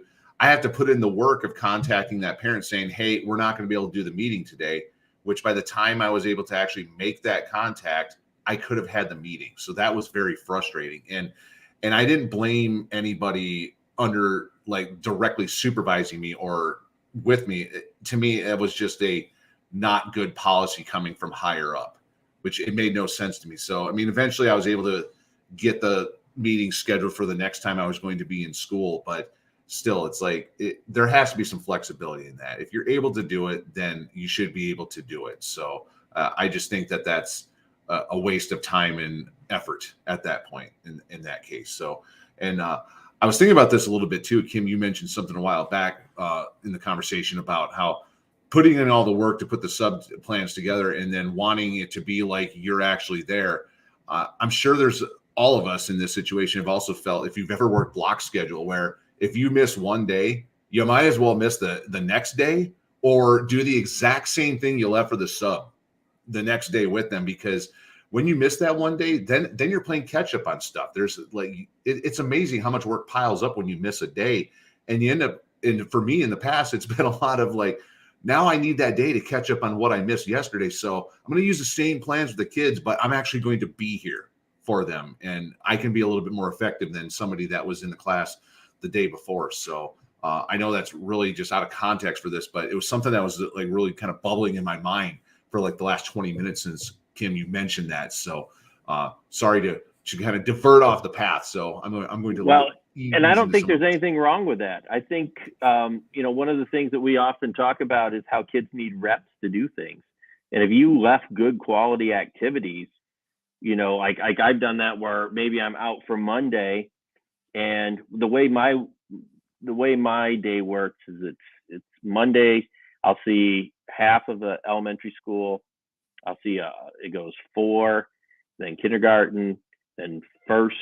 put in the work of contacting that parent saying, hey, we're not going to be able to do the meeting today, which by the time I was able to actually make that contact, I could have had the meeting. So that was very frustrating. And I didn't blame anybody under like directly supervising me or with me. To me, it was just a not good policy coming from higher up, which it made no sense to me. So, I mean, eventually I was able to get the meeting scheduled for the next time I was going to be in school, but still, it's like there has to be some flexibility in that. If you're able to do it, then you should be able to do it. So I just think that that's a waste of time and effort at that point in that case. So, and I was thinking about this a little bit too. Kim, you mentioned something a while back in the conversation about how putting in all the work to put the sub plans together and then wanting it to be like you're actually there. I'm sure there's all of us in this situation have also felt, if you've ever worked block schedule, where if you miss one day, you might as well miss the next day or do the exact same thing you left for the sub the next day with them, because when you miss that one day, then you're playing catch up on stuff. There's like, it's amazing how much work piles up when you miss a day, and you end up, and for me in the past, it's been a lot of like Now I need that day to catch up on what I missed yesterday. So I'm going to use the same plans with the kids, but I'm actually going to be here for them. And I can be a little bit more effective than somebody that was in the class the day before. So I know that's really just out of context for this, but it was something that was like really kind of bubbling in my mind for like the last 20 minutes since Kim, you mentioned that. So sorry to kind of divert off the path. So I'm going to
well, and I don't think there's anything wrong with that. I think one of the things that we often talk about is how kids need reps to do things. And if you left good quality activities, like I've done that where maybe I'm out for Monday, and the way my day works is it's Monday. I'll see half of the elementary school. I'll see it goes 4, then kindergarten, then first,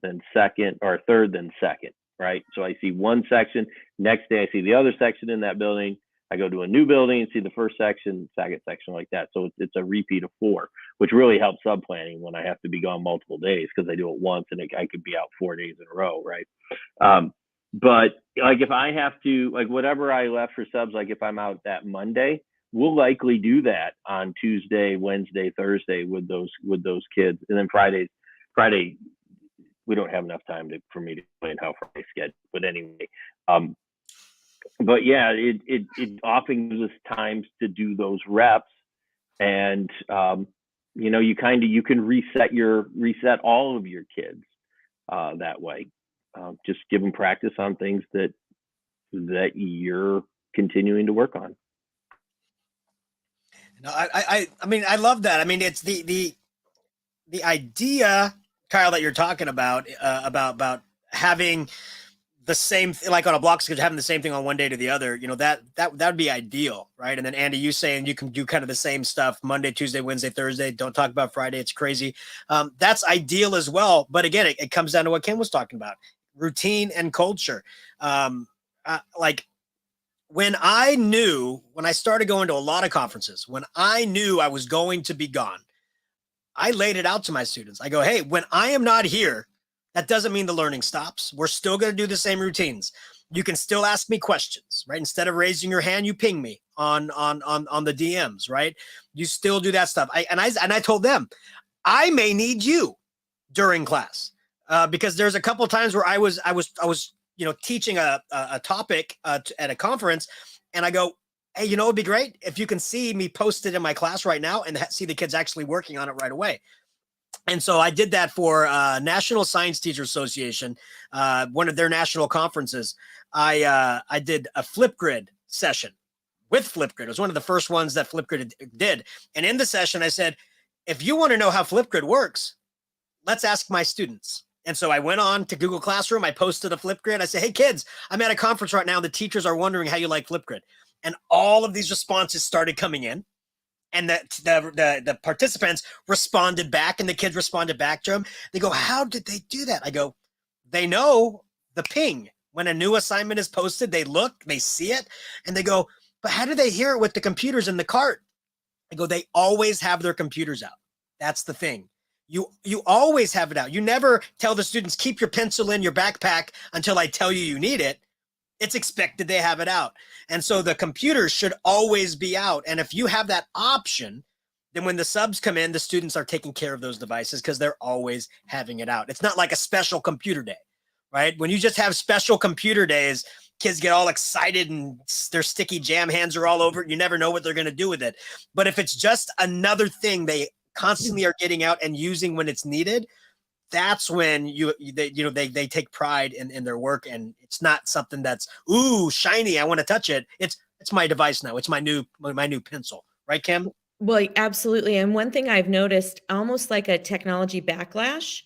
then second, or third, then second, right? So I see one section. Next day, I see the other section in that building. I go to a new building and see the first section, second section, like that. So it's a repeat of 4, which really helps sub-planning when I have to be gone multiple days, because I do it once and I could be out 4 days in a row, right? But like if I have to, like whatever I left for subs, like if I'm out that Monday, we'll likely do that on Tuesday, Wednesday, Thursday with those kids, and then Friday, we don't have enough time for me to plan how Friday schedule. But anyway, but yeah, it often gives us times to do those reps, and you can reset all of your kids that way. Just give them practice on things that you're continuing to work on.
No, I mean, I love that. I mean, it's the idea, Kyle, that you're talking about having the same, like on a block schedule, having the same thing on one day to the other, that would be ideal, right? And then Andy, you saying you can do kind of the same stuff Monday, Tuesday, Wednesday, Thursday. Don't talk about Friday. It's crazy. That's ideal as well. But again, it comes down to what Kim was talking about: routine and culture. Like when I started going to a lot of conferences, when I knew I was going to be gone, I laid it out to my students. I go, hey, when I am not here, that doesn't mean the learning stops. We're still going to do the same routines. You can still ask me questions, right? Instead of raising your hand, you ping me on the DMs, right? You still do that stuff. I told them, I may need you during class because there's a couple of times where I was teaching a topic at a conference, and I go, hey, it'd be great if you can see me posted in my class right now and see the kids actually working on it right away. And so I did that for National Science Teacher Association, one of their national conferences. I did a Flipgrid session with Flipgrid. It was one of the first ones that Flipgrid did. And in the session, I said, if you want to know how Flipgrid works, let's ask my students. And so I went on to Google Classroom. I posted a Flipgrid. I said, hey, kids, I'm at a conference right now. The teachers are wondering how you like Flipgrid. And all of these responses started coming in. And the participants responded back, and the kids responded back to them. They go, how did they do that? I go, they know the ping. When a new assignment is posted, they look, they see it, and they go, but how do they hear it with the computers in the cart? I go, they always have their computers out. That's the thing. You always have it out. You never tell the students, keep your pencil in your backpack until I tell you need it. It's expected they have it out. And so the computers should always be out. And if you have that option, then when the subs come in, the students are taking care of those devices because they're always having it out. It's not like a special computer day, right? When you just have special computer days, kids get all excited and their sticky jam hands are all over it. You never know what they're going to do with it. But if it's just another thing they constantly are getting out and using when it's needed, that's when they take pride in their work, and it's not something that's shiny, I want to touch it. It's my device now. It's my new pencil, right, Kim?
Well, absolutely. And one thing I've noticed, almost like a technology backlash,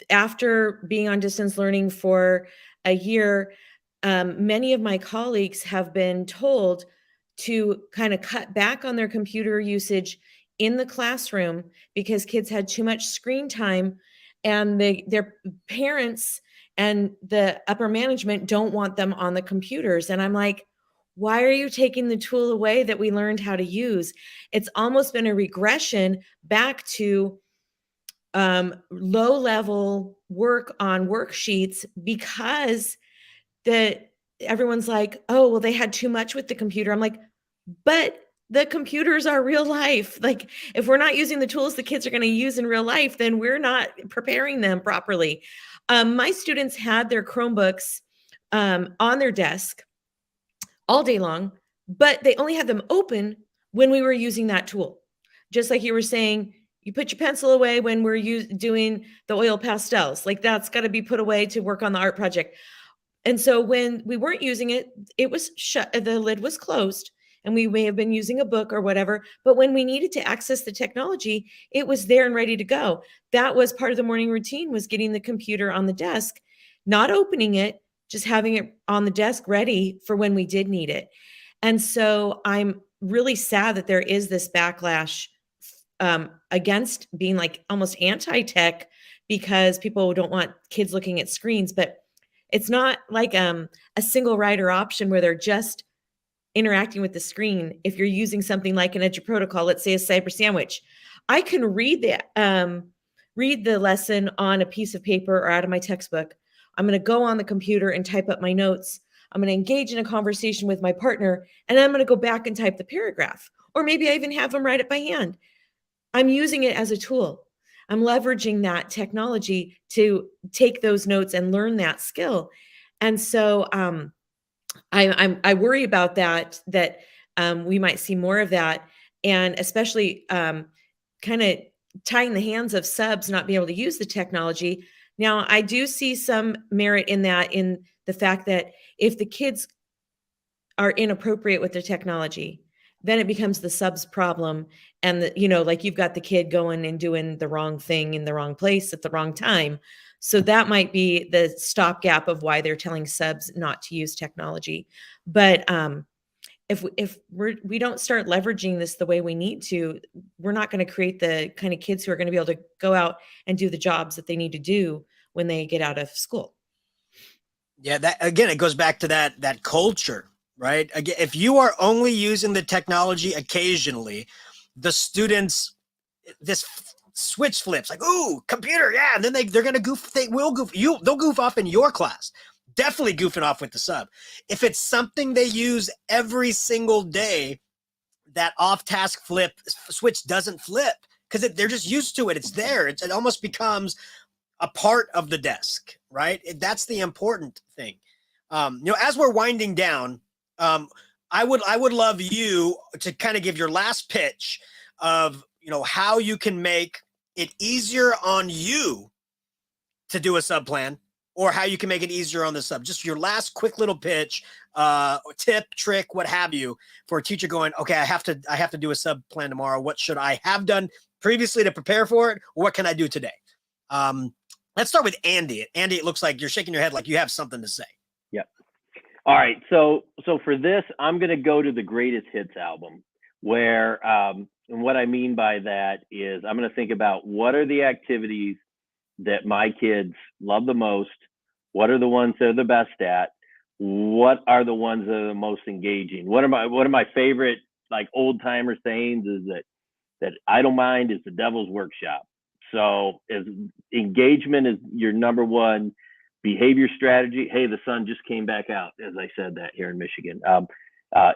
after being on distance learning for a year, many of my colleagues have been told to kind of cut back on their computer usage in the classroom because kids had too much screen time, and their parents and the upper management don't want them on the computers. And I'm like, why are you taking the tool away that we learned how to use? It's almost been a regression back to low level work on worksheets because the everyone's like, oh, well, they had too much with the computer. I'm like, but the computers are real life. Like, if we're not using the tools the kids are going to use in real life, then we're not preparing them properly. My students had their Chromebooks on their desk all day long, but they only had them open when we were using that tool. Just like you were saying, you put your pencil away when we're doing the oil pastels. Like, that's got to be put away to work on the art project. And so when we weren't using it, it was shut, the lid was closed, and we may have been using a book or whatever. But when we needed to access the technology, it was there and ready to go. That was part of the morning routine, was getting the computer on the desk, not opening it, just having it on the desk ready for when we did need it. And so I'm really sad that there is this backlash against being like almost anti-tech, because people don't want kids looking at screens. But it's not like a single rider option where they're just interacting with the screen. If you're using something like an Edge protocol, let's say a cyber sandwich, I can read the lesson on a piece of paper or out of my textbook. I'm going to go on the computer and type up my notes. I'm going to engage in a conversation with my partner, and then I'm going to go back and type the paragraph. Or maybe I even have them write it by hand. I'm using it as a tool. I'm leveraging that technology to take those notes and learn that skill. And so I worry about that we might see more of that, and especially kind of tying the hands of subs not being able to use the technology. Now, I do see some merit in that, in the fact that if the kids are inappropriate with the technology, then it becomes the sub's problem. And like, you've got the kid going and doing the wrong thing in the wrong place at the wrong time. So that might be the stopgap of why they're telling subs not to use technology. But if we don't start leveraging this the way we need to, we're not going to create the kind of kids who are going to be able to go out and do the jobs that they need to do when they get out of school.
Yeah, that again, it goes back to that culture, right? Again, if you are only using the technology occasionally, the students, this switch flips, like, ooh, computer, yeah, and then they're gonna goof. They'll goof off in your class. Definitely goofing off with the sub. If it's something they use every single day, that off-task switch doesn't flip, because they're just used to it. It's there. It almost becomes a part of the desk, right? That's the important thing. As we're winding down, I would love you to kind of give your last pitch of, how you can make it easier on you to do a sub plan, or how you can make it easier on the sub. Just your last quick little pitch, tip, trick, what have you, for a teacher going, okay, I have to do a sub plan tomorrow. What should I have done previously to prepare for it? Or what can I do today? Let's start with Andy. Andy, it looks like you're shaking your head like you have something to say.
Yep. All right. So for this, I'm going to go to the Greatest Hits album, where, and what I mean by that is I'm going to think about, what are the activities that my kids love the most? What are the ones they're the best at? What are the ones that are the most engaging? One of my favorite, like, old timer sayings is that idle mind is the devil's workshop. So as engagement is your number one behavior strategy. Hey, the sun just came back out, as I said that here in Michigan.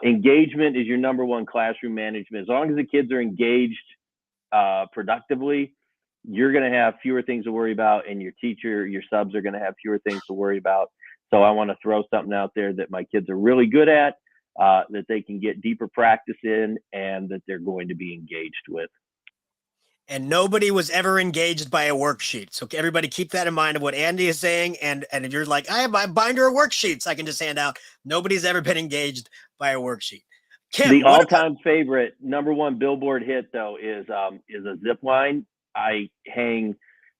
Engagement is your number one classroom management. As long as the kids are engaged productively, you're going to have fewer things to worry about, and your subs are going to have fewer things to worry about. So I want to throw something out there that my kids are really good at, that they can get deeper practice in, and that they're going to be engaged with.
And nobody was ever engaged by a worksheet. So everybody keep that in mind of what Andy is saying. And if you're like, I have my binder of worksheets I can just hand out, nobody's ever been engaged by a worksheet. Kim,
the all-time favorite number one Billboard hit, though, is a zip line. I hang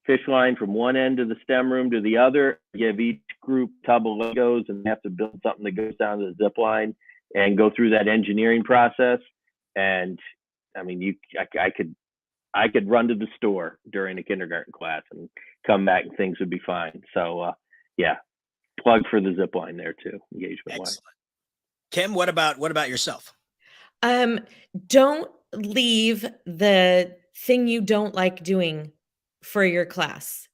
fish line from one end of the STEM room to the other, give each group a tub of Legos, and they have to build something that goes down the zip line and go through that engineering process. And I mean, I could run to the store during a kindergarten class and come back and things would be fine. So yeah, plug for the zip line there too, engagement wise.
Kim, what about yourself?
Don't leave the thing you don't like doing for your class.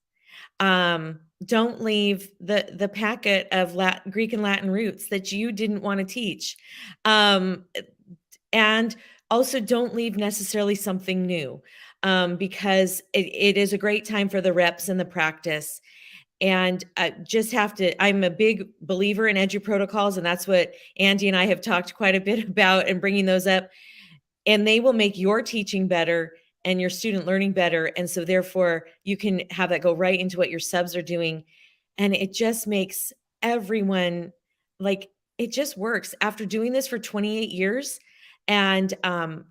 Don't leave the packet of Greek and Latin roots that you didn't want to teach. And also don't leave necessarily something new, because it is a great time for the reps and the practice. And I'm a big believer in edu protocols, and that's what Andy and I have talked quite a bit about and bringing those up. And they will make your teaching better and your student learning better. And so therefore you can have that go right into what your subs are doing. And it just makes everyone, like, it just works. After doing this for 28 years and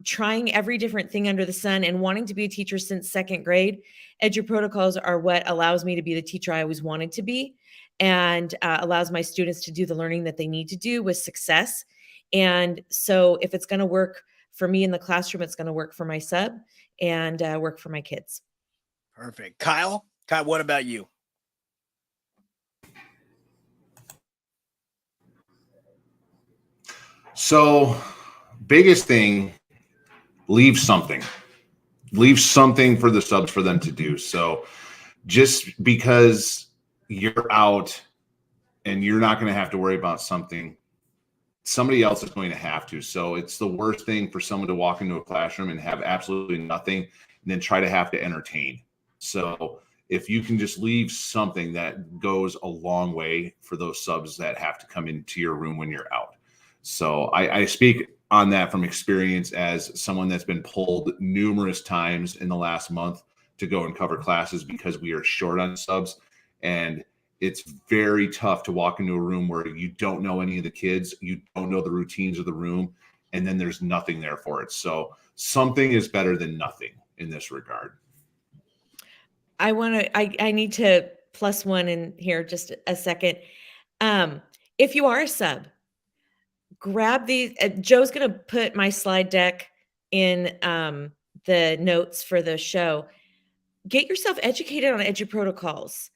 trying every different thing under the sun and wanting to be a teacher since second grade, edu protocols are what allows me to be the teacher I always wanted to be, and allows my students to do the learning that they need to do with success. And so if it's going to work for me in the classroom, it's going to work for my sub and work for my kids.
Perfect. Kyle, what about you?
So, biggest thing, leave something for the subs for them to do. So just because you're out and you're not going to have to worry about something, somebody else is going to have to. So it's the worst thing for someone to walk into a classroom and have absolutely nothing and then try to have to entertain. So if you can just leave something, that goes a long way for those subs that have to come into your room when you're out. So I speak on that from experience as someone that's been pulled numerous times in the last month to go and cover classes because we are short on subs. And it's very tough to walk into a room where you don't know any of the kids, you don't know the routines of the room, and then there's nothing there for it. So something is better than nothing in this regard.
I need to plus one in here just a second. If you are a sub, grab these. Joe's going to put my slide deck in the notes for the show. Get yourself educated on edu protocols.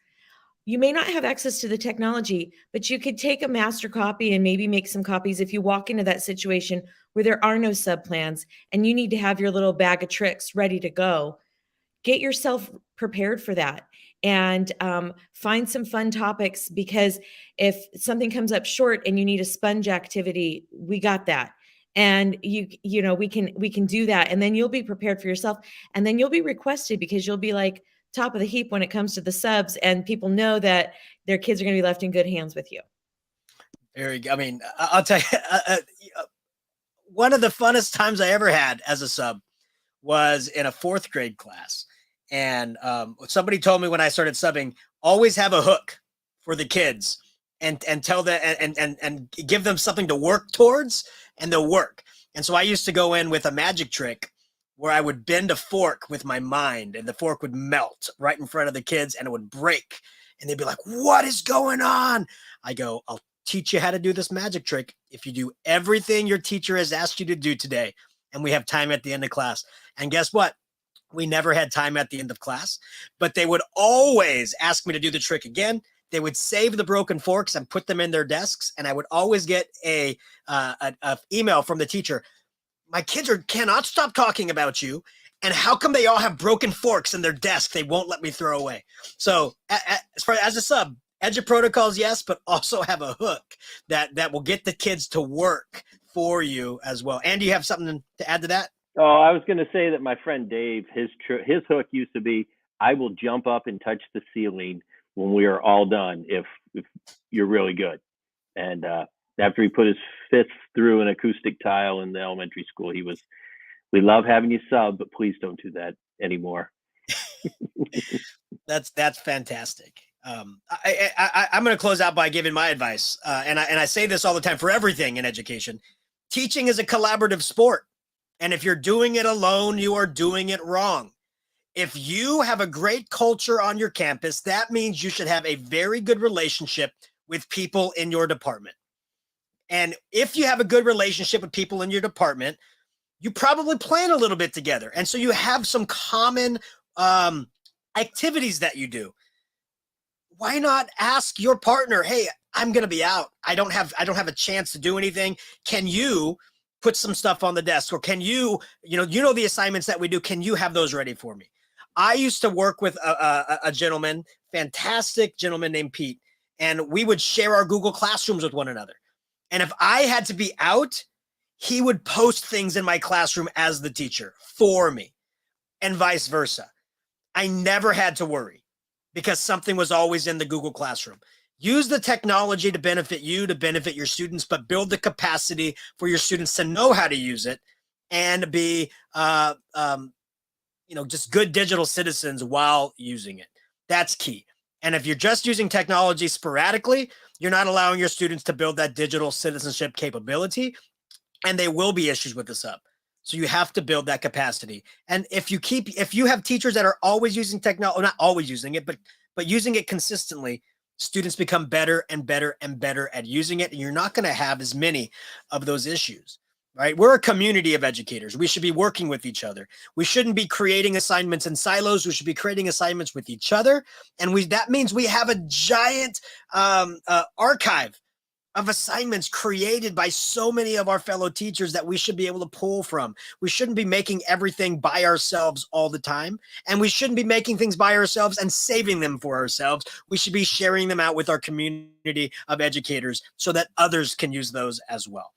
You may not have access to the technology, but you could take a master copy and maybe make some copies if you walk into that situation where there are no sub plans and you need to have your little bag of tricks ready to go. Get yourself prepared for that, and find some fun topics, because if something comes up short and you need a sponge activity, we got that. And you know, we can do that, and then you'll be prepared for yourself, and then you'll be requested because you'll be like top of the heap when it comes to the subs, and people know that their kids are going to be left in good hands with you.
Very good. I mean, I'll tell you, one of the funnest times I ever had as a sub was in a 4th grade class. And somebody told me when I started subbing, always have a hook for the kids and tell them and give them something to work towards, and they'll work. And so I used to go in with a magic trick where I would bend a fork with my mind, and the fork would melt right in front of the kids and it would break. And they'd be like, "What is going on?" I go, "I'll teach you how to do this magic trick if you do everything your teacher has asked you to do today, and we have time at the end of class." And guess what? We never had time at the end of class, but they would always ask me to do the trick again. They would save the broken forks and put them in their desks, and I would always get a email from the teacher. "My kids cannot stop talking about you, and how come they all have broken forks in their desk they won't let me throw away?" So as a sub, edu protocols, yes, but also have a hook that will get the kids to work for you as well. Andy, you have something to add to that?
Oh, I was going to say that my friend Dave, his hook used to be, "I will jump up and touch the ceiling when we are all done if you're really good." And after he put his fist through an acoustic tile in the elementary school, he was, "We love having you sub, but please don't do that anymore."
That's fantastic. I'm going to close out by giving my advice, and I say this all the time for everything in education. Teaching is a collaborative sport. And if you're doing it alone, you are doing it wrong. If you have a great culture on your campus, that means you should have a very good relationship with people in your department. And if you have a good relationship with people in your department, you probably plan a little bit together. And so you have some common activities that you do. Why not ask your partner, "Hey, I'm going to be out. I don't have a chance to do anything. Can you put some stuff on the desk, or can you know the assignments that we do, can you have those ready for me?" I used to work with a gentleman, fantastic gentleman named Pete, and we would share our Google Classrooms with one another. And if I had to be out, he would post things in my classroom as the teacher for me, and vice versa. I never had to worry because something was always in the Google Classroom. Use the technology to benefit you, to benefit your students, but build the capacity for your students to know how to use it and be, just good digital citizens while using it. That's key. And if you're just using technology sporadically, you're not allowing your students to build that digital citizenship capability, and there will be issues with this up. So you have to build that capacity. And if you have teachers that are always using technology, not always using it, but using it consistently, students become better and better and better at using it. And you're not going to have as many of those issues, right? We're a community of educators. We should be working with each other. We shouldn't be creating assignments in silos. We should be creating assignments with each other. And that means we have a giant archive of assignments created by so many of our fellow teachers that we should be able to pull from. We shouldn't be making everything by ourselves all the time. And we shouldn't be making things by ourselves and saving them for ourselves. We should be sharing them out with our community of educators so that others can use those as well.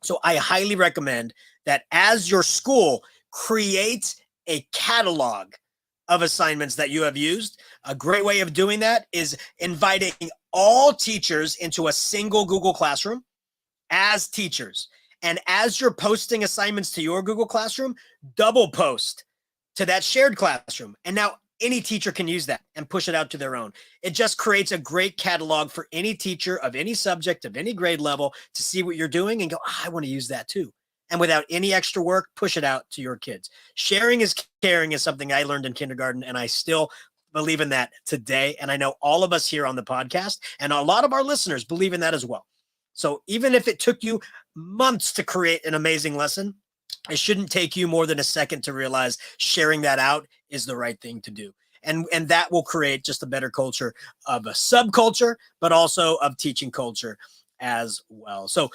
So I highly recommend that as your school creates a catalog of assignments that you have used, a great way of doing that is inviting all teachers into a single Google Classroom as teachers. And as you're posting assignments to your Google Classroom, double post to that shared classroom. And now any teacher can use that and push it out to their own. It just creates a great catalog for any teacher of any subject, of any grade level, to see what you're doing and go, I want to use that too. And without any extra work, push it out to your kids. Sharing is caring is something I learned in kindergarten, and I still believe in that today. And I know all of us here on the podcast and a lot of our listeners believe in that as well. So even if it took you months to create an amazing lesson, it shouldn't take you more than a second to realize sharing that out is the right thing to do. And that will create just a better culture of a subculture, but also of teaching culture as well. So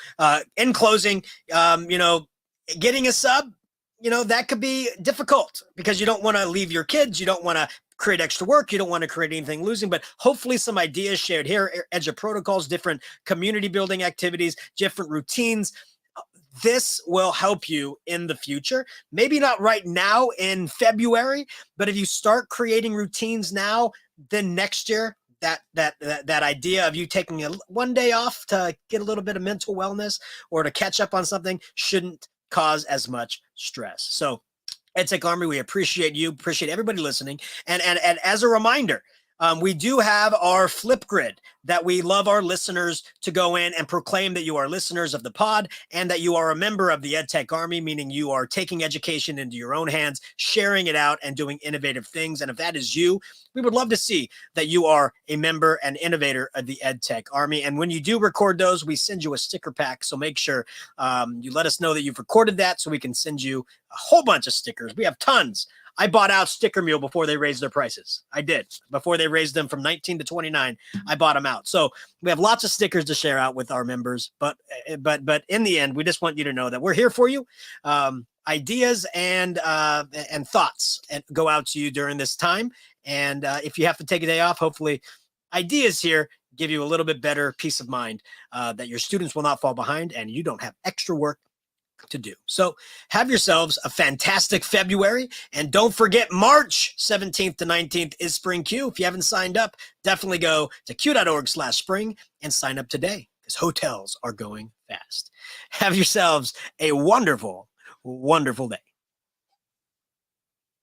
in closing, getting a sub, that could be difficult because you don't want to leave your kids. You don't want to create extra work. You don't want to create anything losing, but hopefully some ideas shared here, EDGE protocols, different community building activities, different routines. This will help you in the future. Maybe not right now in February, but if you start creating routines now, then next year, that idea of you taking one day off to get a little bit of mental wellness or to catch up on something shouldn't cause as much stress. So EdTech Army, we appreciate you, appreciate everybody listening. And as a reminder, we do have our flip grid that we love our listeners to go in and proclaim that you are listeners of the pod and that you are a member of the EdTech Army, meaning you are taking education into your own hands, sharing it out, and doing innovative things. And if that is you, we would love to see that you are a member and innovator of the EdTech Army. And when you do record those, we send you a sticker pack. So make sure you let us know that you've recorded that so we can send you a whole bunch of stickers. We have tons. I bought out Sticker Mule before they raised their prices. I did. Before they raised them from 19 to 29, I bought them out. So we have lots of stickers to share out with our members. But in the end, we just want you to know that we're here for you. Ideas and thoughts go out to you during this time. And if you have to take a day off, hopefully ideas here give you a little bit better peace of mind that your students will not fall behind and you don't have extra work to do. So have yourselves a fantastic February, and don't forget March 17th to 19th is Spring Q. If you haven't signed up, definitely go to q.org/spring and sign up today because hotels are going fast. Have yourselves a wonderful, wonderful day.